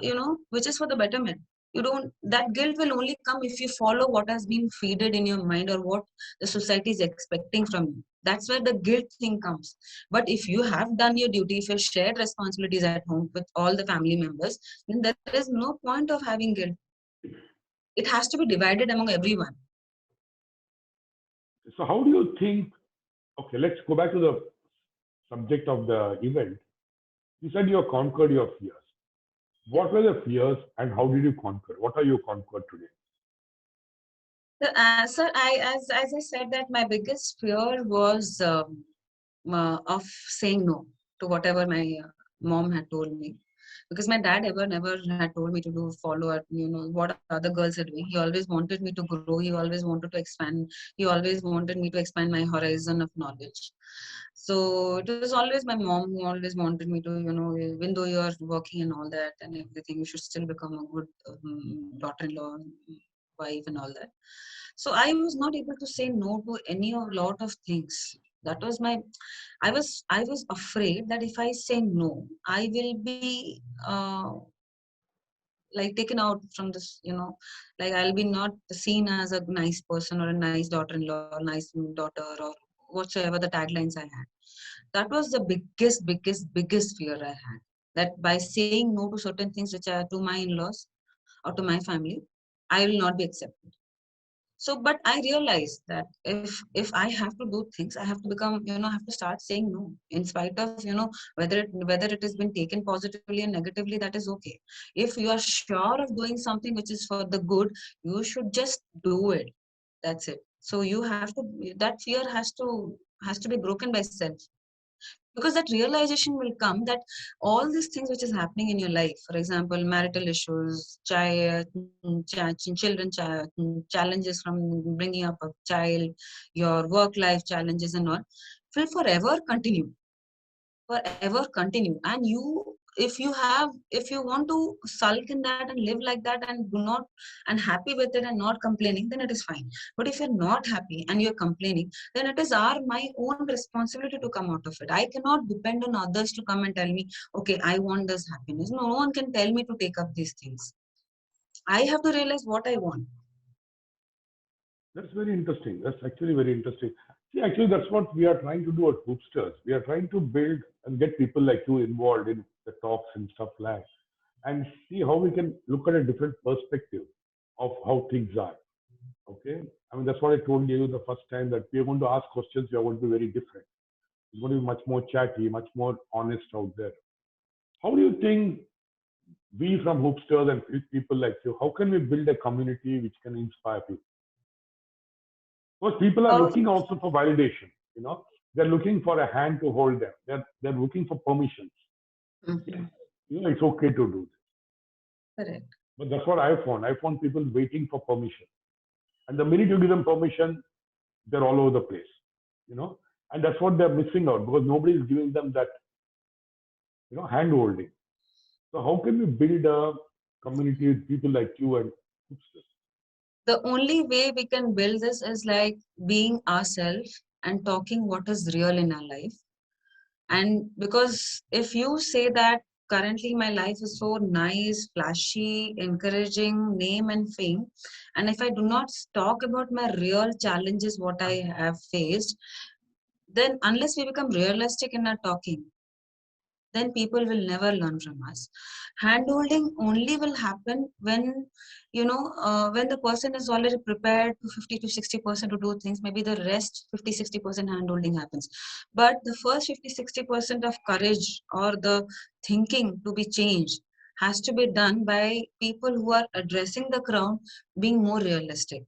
which is for the betterment. You don't, that guilt will only come if you follow what has been feeded in your mind or what the society is expecting from you. That's where the guilt thing comes. But if you have done your duty, if you shared responsibilities at home with all the family members, then there is no point of having guilt. It has to be divided among everyone. So how do you think? Okay, let's go back to the subject of the event. You said you have conquered your fears. Yeah. What were the fears and how did you conquer? What are you conquered today? Sir, as I said that my biggest fear was of saying no to whatever my mom had told me, because my dad ever never had told me to do follow at what other girls are doing. He always wanted me to grow. He always wanted to expand. He always wanted me to expand my horizon of knowledge. So it was always my mom who always wanted me to, even though you're working and all that and everything, you should still become a good daughter-in-law, wife, and all that. So I was not able to say no to any of lot of things. That was my, I was afraid that if I say no, I will be like taken out from this, like I'll be not seen as a nice person or a nice daughter-in-law, nice daughter, or whatsoever the taglines I had. That was the biggest fear I had. That by saying no to certain things which are to my in-laws or to my family, I will not be accepted. So but I realized that if I have to do things, I have to become, I have to start saying no in spite of, whether it has been taken positively and negatively, that is okay. If you are sure of doing something which is for the good, you should just do it. That's it. So you have to, that fear has to be broken by self, because that realization will come that all these things which is happening in your life, for example marital issues, challenges from bringing up a child, your work life challenges and all, will forever continue, and you, if you want to sulk in that and live like that and do not and happy with it and not complaining, then it is fine. But if you're not happy and you're complaining, then it is our my own responsibility to come out of it. I cannot depend on others to come and tell me, okay, I want this happiness. No one can tell me to take up these things. I have to realize what I want. That's very interesting. That's actually very interesting. See, actually, that's what we are trying to do at Hoopsters. We are trying to build and get people like you involved in the talks and stuff like, and see how we can look at a different perspective of how things are. Okay. I mean, that's what I told you the first time, that we are going to ask questions. We are going to be very different. It's going to be much more chatty, much more honest out there. How do you think we from Hoopsters and people like you, how can we build a community which can inspire people? Because people are Oh, looking also for validation. They're looking for a hand to hold them. They're looking for permissions. mhm, It's okay to do this. correct. But that's what I found. I found people waiting for permission. And the minute you give them permission, they're all over the place. You know, and that's what they're missing out, because nobody is giving them that, hand holding. So how can we build a community with people like you and Hoopsters? The only way we can build this is like being ourselves and talking what is real in our life. And because if you say that currently my life is so nice, flashy, encouraging, name and fame, and if I do not talk about my real challenges, what I have faced, then unless we become realistic in our talking, then people will never learn from us. Handholding only will happen when, when the person is already prepared to 50 to 60% to do things. Maybe the rest 50-60% handholding happens, but the first 50-60% of courage or the thinking to be changed has to be done by people who are addressing the crowd, being more realistic.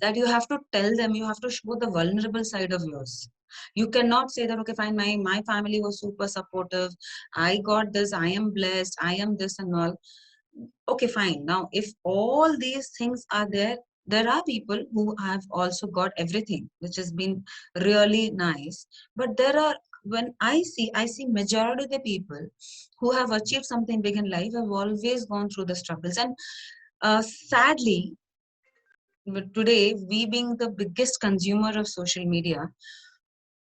That you have to tell them, you have to show the vulnerable side of yours. You cannot say that, okay, fine, my family was super supportive, I got this, I am blessed, I am this and all. Okay, fine. Now if all these things are there, there are people who have also got everything, which has been really nice. But there are, when I see majority of the people who have achieved something big in life have always gone through the struggles. And sadly, but today, we being the biggest consumer of social media,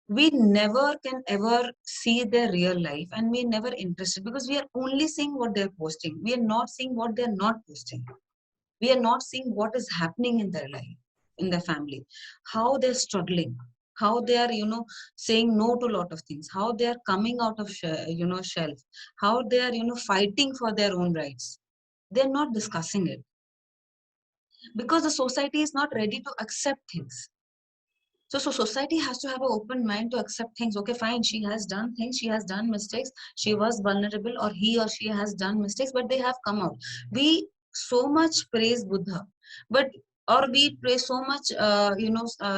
we never can ever see their real life, and we're never interested because we are only seeing what they're posting. We are not seeing what they're not posting. We are not seeing what is happening in their life, in their family, how they're struggling, how they are, saying no to a lot of things, how they are coming out of, shelf, how they are, fighting for their own rights. They're not discussing it because the society is not ready to accept things. So society has to have an open mind to accept things. Okay, fine, she has done things, she has done mistakes, she was vulnerable, or he or she has done mistakes, but they have come out. We so much praise Buddha, but or we praise so much,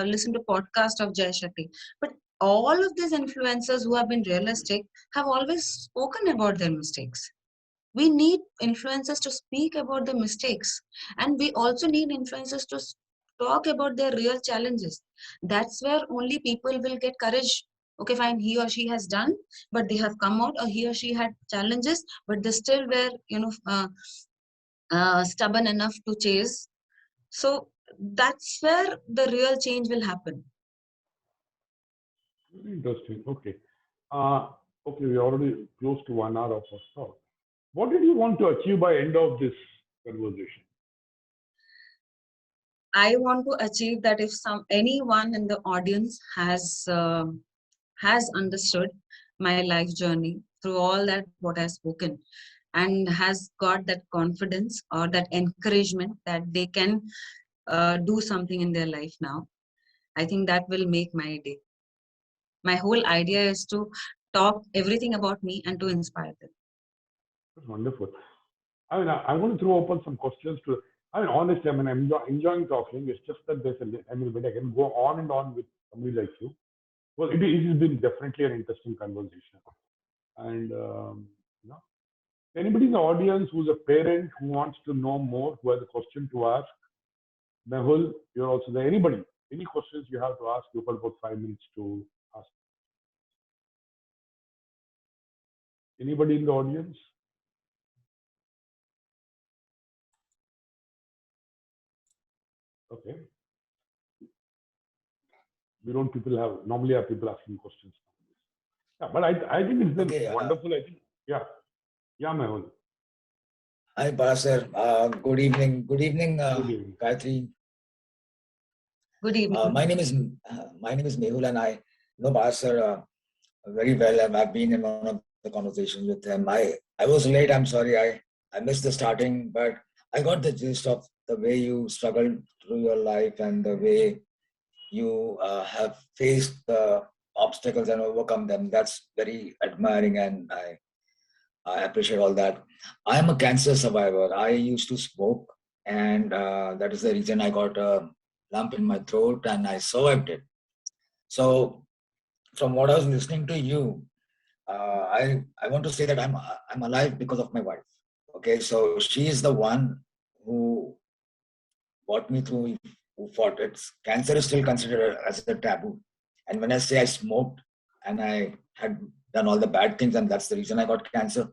listen to podcast of Jai Shakti. But all of these influencers who have been realistic have always spoken about their mistakes. We need influencers to speak about the mistakes, and we also need influencers to talk about their real challenges. That's where only people will get courage. Okay, fine, he or she has done, but they have come out, or he or she had challenges, but they still were, stubborn enough to chase. So that's where the real change will happen. Very interesting. Okay. Uh, okay, we're already close to 1 hour of our talk. What did you want to achieve by end of this conversation? I want to achieve that if anyone in the audience has understood my life journey through all that what I've spoken, and has got that confidence or that encouragement that they can do something in their life now, I think that will make my day. My whole idea is to talk everything about me and to inspire them. That's wonderful. I mean, I want to throw open some questions to. I mean, honestly, I mean, I'm enjoying talking. It's just that there's a, I mean, but I can go on and on with somebody like you. Well, it has been definitely an interesting conversation. And, you know, anybody in the audience who's a parent who wants to know more, who has a question to ask, Mehul, you're also there. Anybody, any questions you have to ask, you've got about 5 minutes to ask. Anybody in the audience? Okay. We don't people have normally have people asking questions. Yeah, but I think it's been Okay. wonderful. I think, yeah. Yeah, Mehul. Hi, Parasar. Good evening. Good evening, Good evening. Gayatri. Good evening. My name is Mehul, and I know Parasar very well. And I've been in one of the conversations with him. I was late. I'm sorry. I missed the starting, but I got the gist of the way you struggled through your life and the way you have faced the obstacles and overcome them. That's very admiring, and I appreciate all that. I am a cancer survivor. I used to smoke, and that is the reason I got a lump in my throat, and I survived it. So, from what I was listening to you, I want to say that I'm alive because of my wife. Okay, so she is the one who brought me through, who fought it. Cancer is still considered as a taboo, and when I say I smoked and I had done all the bad things, and that's the reason I got cancer.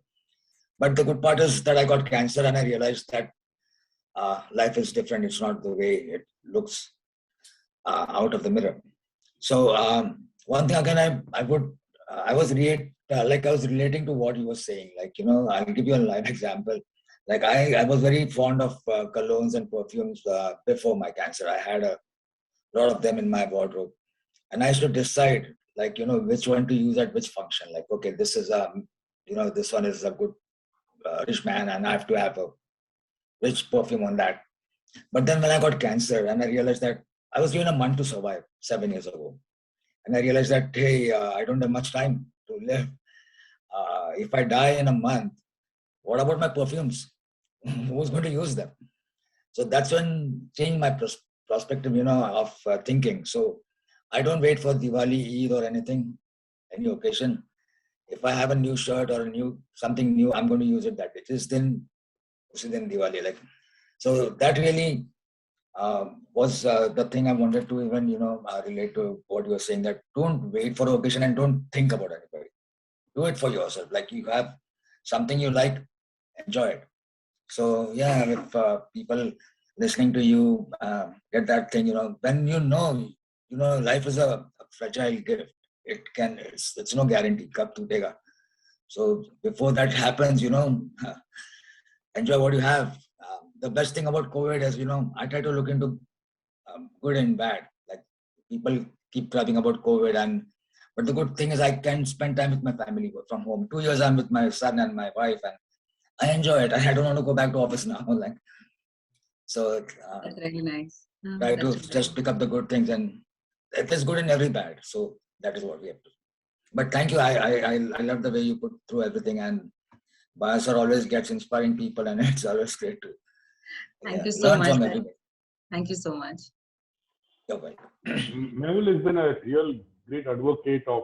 But the good part is that I got cancer and I realized that life is different. It's not the way it looks out of the mirror. So one thing again, I was Yeah, like I was relating to what you were saying. Like, I'll give you a live example. Like I was very fond of colognes and perfumes before my cancer. I had a lot of them in my wardrobe. And I used to decide, like, which one to use at which function. Like, okay, this is this one is a good rich man, and I have to have a rich perfume on that. But then when I got cancer, and I realized that I was given a month to survive 7 years ago, and I realized that hey, I don't have much time to live. If I die in a month, what about my perfumes? Who's going to use them? So that's when changed my perspective, of thinking. So I don't wait for Diwali, Eid, or anything, any occasion. If I have a new shirt or something new, I'm going to use it that day. Just then, Diwali. Like, so that really was the thing I wanted to even, relate to what you were saying, that don't wait for an occasion and don't think about anybody. Do it for yourself. Like, you have something you like, enjoy it. So yeah, if people listening to you get that thing, when life is a fragile gift. It's no guarantee. Kab tu dega. So before that happens, enjoy what you have. The best thing about COVID is, I try to look into good and bad. Like, people keep talking about COVID, but the good thing is I can spend time with my family from home. 2 years I'm with my son and my wife, and I enjoy it. I don't want to go back to office now. Like, so That's really nice. try to That's really just pick up the good things, and it is good in every bad. So that is what we have to. But thank you. I love the way you put through everything, and Bayasar always gets inspiring people, and it's always great to Thank you so learn much, from sir. everybody. Thank you so much. You're welcome. Mehul has been a real great advocate of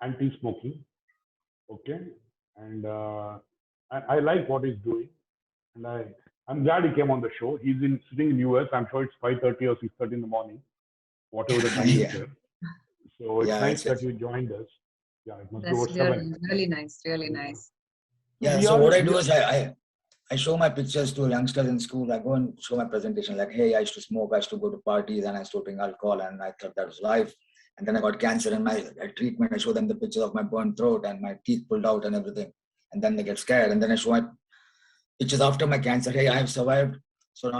anti-smoking. Okay, and I like what he's doing, and I'm glad he came on the show. He's sitting in US. I'm sure it's 5:30 or 6:30 in the morning, whatever the time is Yeah, there. So it's yeah, nice that you joined us. Yeah, it must be That's about 7. really nice. Really nice. yeah. We So are, what I we do are, is I show my pictures to youngsters in school. I go and show my presentation, like, hey, I used to smoke, I used to go to parties, and I used to drink alcohol, and I thought that was life. And then I got cancer, and my treatment, I show them the pictures of my burnt throat and my teeth pulled out and everything. And then they get scared. And then I show my pictures after my cancer. Hey, I have survived. So now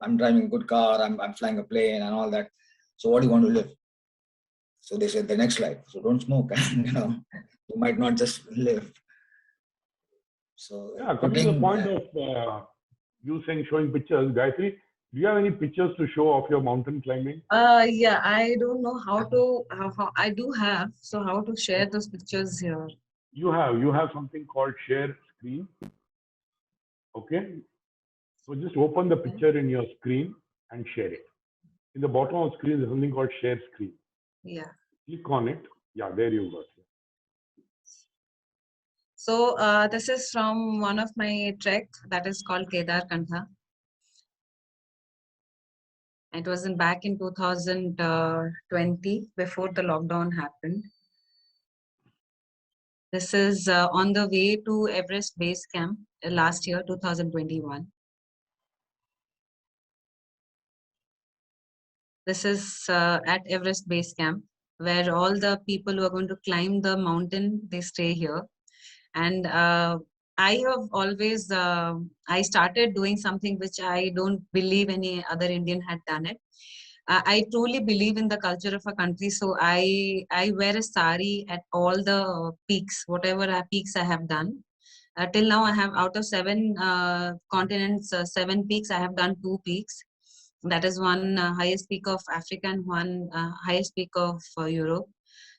I'm driving a good car. I'm flying a plane and all that. So what do you want to live? So they said the next life. So don't smoke. And, you might not just live. So yeah, coming to the putting point of you saying showing pictures, Gayatri, do you have any pictures to show of your mountain climbing? Yeah, I don't know how I do have, so how to share those pictures here. You have something called share screen. Okay, so just open the Okay. picture in your screen and share it. In the bottom of the screen, there's something called share screen. Yeah. Click on it. Yeah, there you go. So this is from one of my trek that is called Kedar Kantha. It was back in 2020 before the lockdown happened. This is on the way to Everest Base Camp last year, 2021. This is at Everest Base Camp, where all the people who are going to climb the mountain, they stay here. And I have always, I started doing something which I don't believe any other Indian had done it. I truly believe in the culture of a country, so I wear a sari at all the peaks, whatever peaks I have done. Till now, I have out of 7 continents, 7 peaks. I have done 2 peaks. That is one highest peak of Africa and one highest peak of Europe.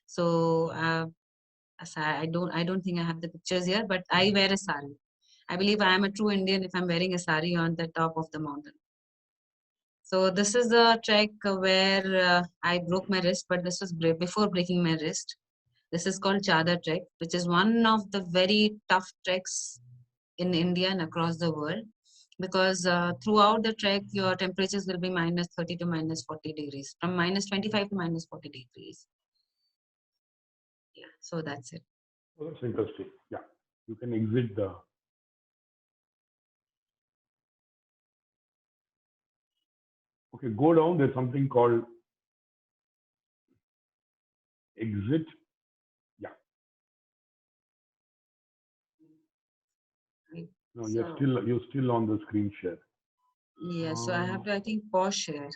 So I don't think I have the pictures here, but I wear a sari. I believe I am a true Indian if I'm wearing a sari on the top of the mountain. So this is the trek where I broke my wrist, but this was before breaking my wrist. This is called Chadar Trek, which is one of the very tough treks in India and across the world, because throughout the trek, your temperatures will be minus 30 to minus 40 degrees, from minus 25 to minus 40 degrees. Yeah, so that's it. Oh, that's interesting. Yeah, you can exit the. Okay, go down. There's something called exit. Yeah, No, So you're still on the screen share. yeah, so I have to, I think, pause share.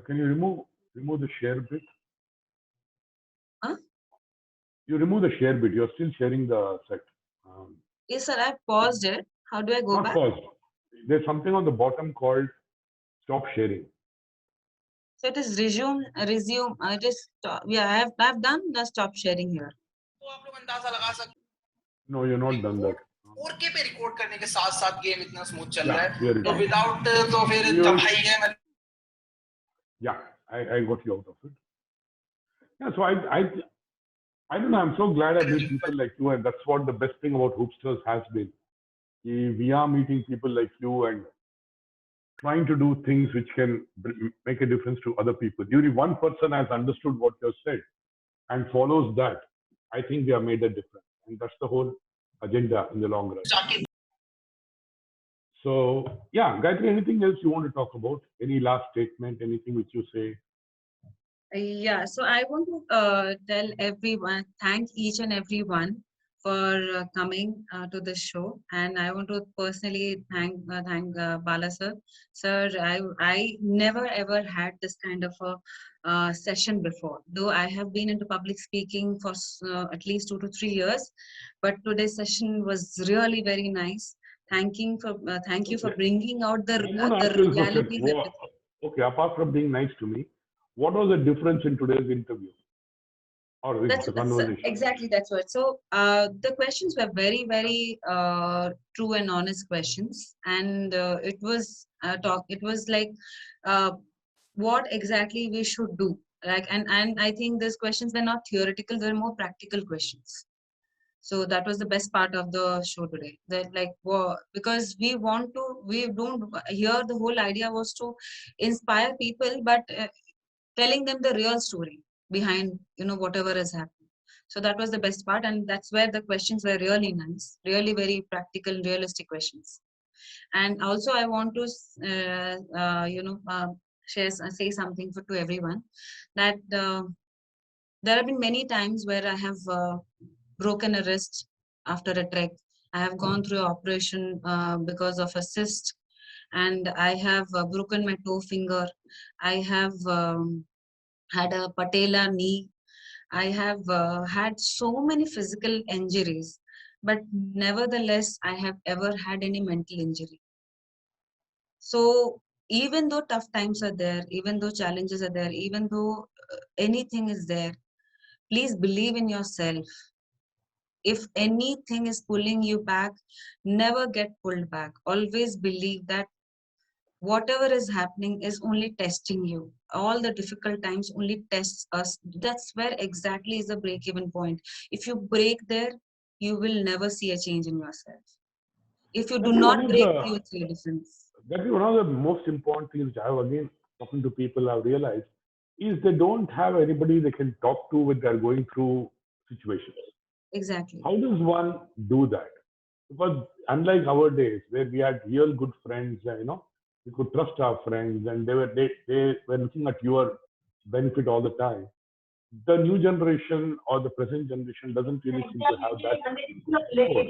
Can you remove the share bit? Huh? You remove the share bit. You're still sharing the set. Um, Yes, sir, I paused it. How do I go Not back? pause. There's something on the bottom called stop sharing. So it is resume. I just yeah, I've done the stop sharing here. तो आप लोग अंदाजा लगा सकते No, you're not done that. 4K पे record करने के साथ साथ गेम इतना स्मूथ चल रहा Yeah, here है it तो is. विदाउट तो फिर You- तबाही है Yeah, I got you out of it. Yeah, so I don't know. I'm so glad I meet people like you, and that's what the best thing about Hoopsters has been. We are meeting people like you and trying to do things which can make a difference to other people. If one person has understood what you said and follows that, I think we have made a difference. And that's the whole agenda in the long run. जाके So, yeah, Gayatri, anything else you want to talk about? Any last statement, anything which you say? Yeah, so I want to tell everyone, thank each and everyone for coming to the show, and I want to personally thank Bala sir. Sir, I never ever had this kind of a session before. Though I have been into public speaking for at least 2 to 3 years, but today's session was really very nice. Thank you for Okay. bringing out the I'm going to ask you a question. reality that. Okay, apart from being nice to me, what was the difference in today's interview or in the conversation? Exactly, that's what. So the questions were very, very true and honest questions, and it was talk. It was like uh, what exactly we should do. Like, and I think these questions were not theoretical; they were more practical questions. So that was the best part of the show today. That like, because we don't here. The whole idea was to inspire people, but telling them the real story behind whatever is happening. So that was the best part, and that's where the questions were really nice, really very practical, realistic questions. And also I want to say something to everyone, that there have been many times where I have broken a wrist after a trek. I have gone through an operation because of a cyst, and I have broken my toe finger. I have had a patella knee. I have had so many physical injuries, but nevertheless, I have ever had any mental injury. So even though tough times are there, even though challenges are there, even though anything is there, please believe in yourself. If anything is pulling you back, never get pulled back. Always believe that whatever is happening is only testing you. All the difficult times only tests us. That's where exactly is the break even point. If you break there, you will never see a change in yourself. If you do That's one not of break, the you will see a difference. That is one of the most important things I have again talking to people I've realized is they don't have anybody they can talk to when they're going through situations. Exactly. How does one do that? Because unlike our days where we had real good friends, we could trust our friends and they were looking at your benefit all the time. The new generation or the present generation doesn't really seem to have that support.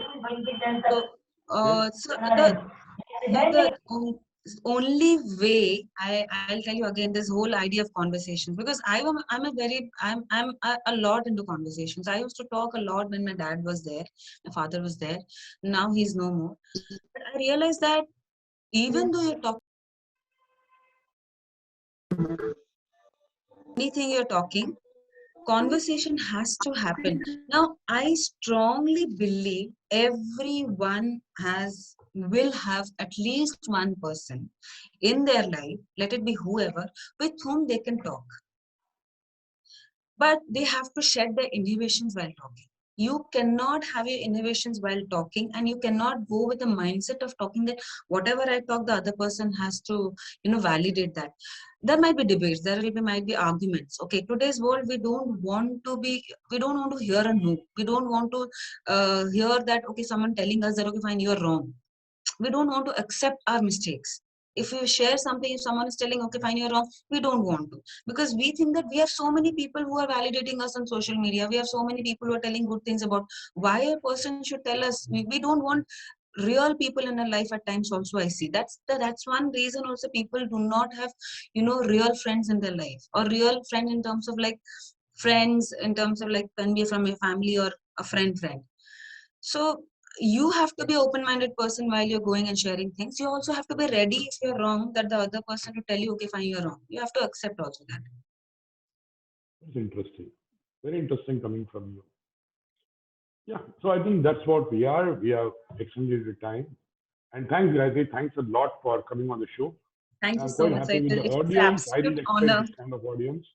So, Okay? the only way I'll tell you again this whole idea of conversations, because I'm a lot into conversations. I used to talk a lot when my dad was there, my father was there. Now he's no more. But I realized that even though you're talking anything you're talking, conversation has to happen. Now I strongly believe everyone will have at least one person in their life, let it be whoever, with whom they can talk, but they have to shed their inhibitions while talking. You cannot have your inhibitions while talking, and you cannot go with the mindset of talking that whatever I talk, the other person has to validate that. There might be debates, might be arguments. Okay, today's world, we don't want to hear a no. We don't want to hear that, okay, someone telling us that, okay, fine, you're wrong. We don't want to accept our mistakes. If you share something, if someone is telling, okay, fine, you're wrong, we don't want to. Because we think that we have so many people who are validating us on social media. We have so many people who are telling good things about why a person should tell us. We don't want real people in our life at times also. I see that's one reason also people do not have, real friends in their life, or real friend in terms of like friends in terms of like can be from a family or a friend. So you have to be open-minded person while you're going and sharing things. You also have to be ready if you're wrong, that the other person will tell you, okay, fine, you're wrong. You have to accept also that. It's interesting. Very interesting coming from you. Yeah. So I think that's what we are. We have extended the time. And thanks, Gayatri. Thanks a lot for coming on the show. Thank you I'm so quite much. happy with the It's an audience. I absolute didn't expect honor. this kind of audience.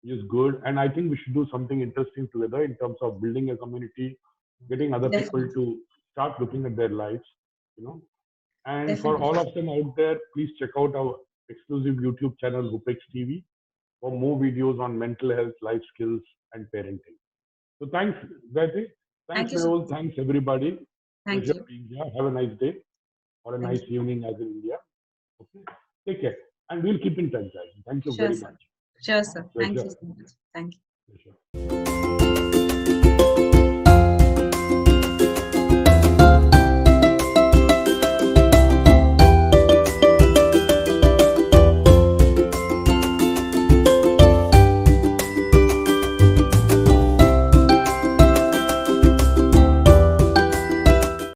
It's good. And I think we should do something interesting together in terms of building a community, getting other people Definitely. to start looking at their lives, you know. And for Definitely. all of them out there, please check out our exclusive YouTube channel, Hoopex TV, for more videos on mental health, life skills, and parenting. So thanks, Gayatri. Thanks, Thank you so Mehul. much. Thanks, everybody. Thank Pleasure you. being here. Have a nice day or a Thank nice you. evening as in India. Okay. Take care. And we'll keep in touch, guys. Thank you Sure, very sir. much. Sure, sir. Thank Pleasure. you so much. Thank you. Pleasure.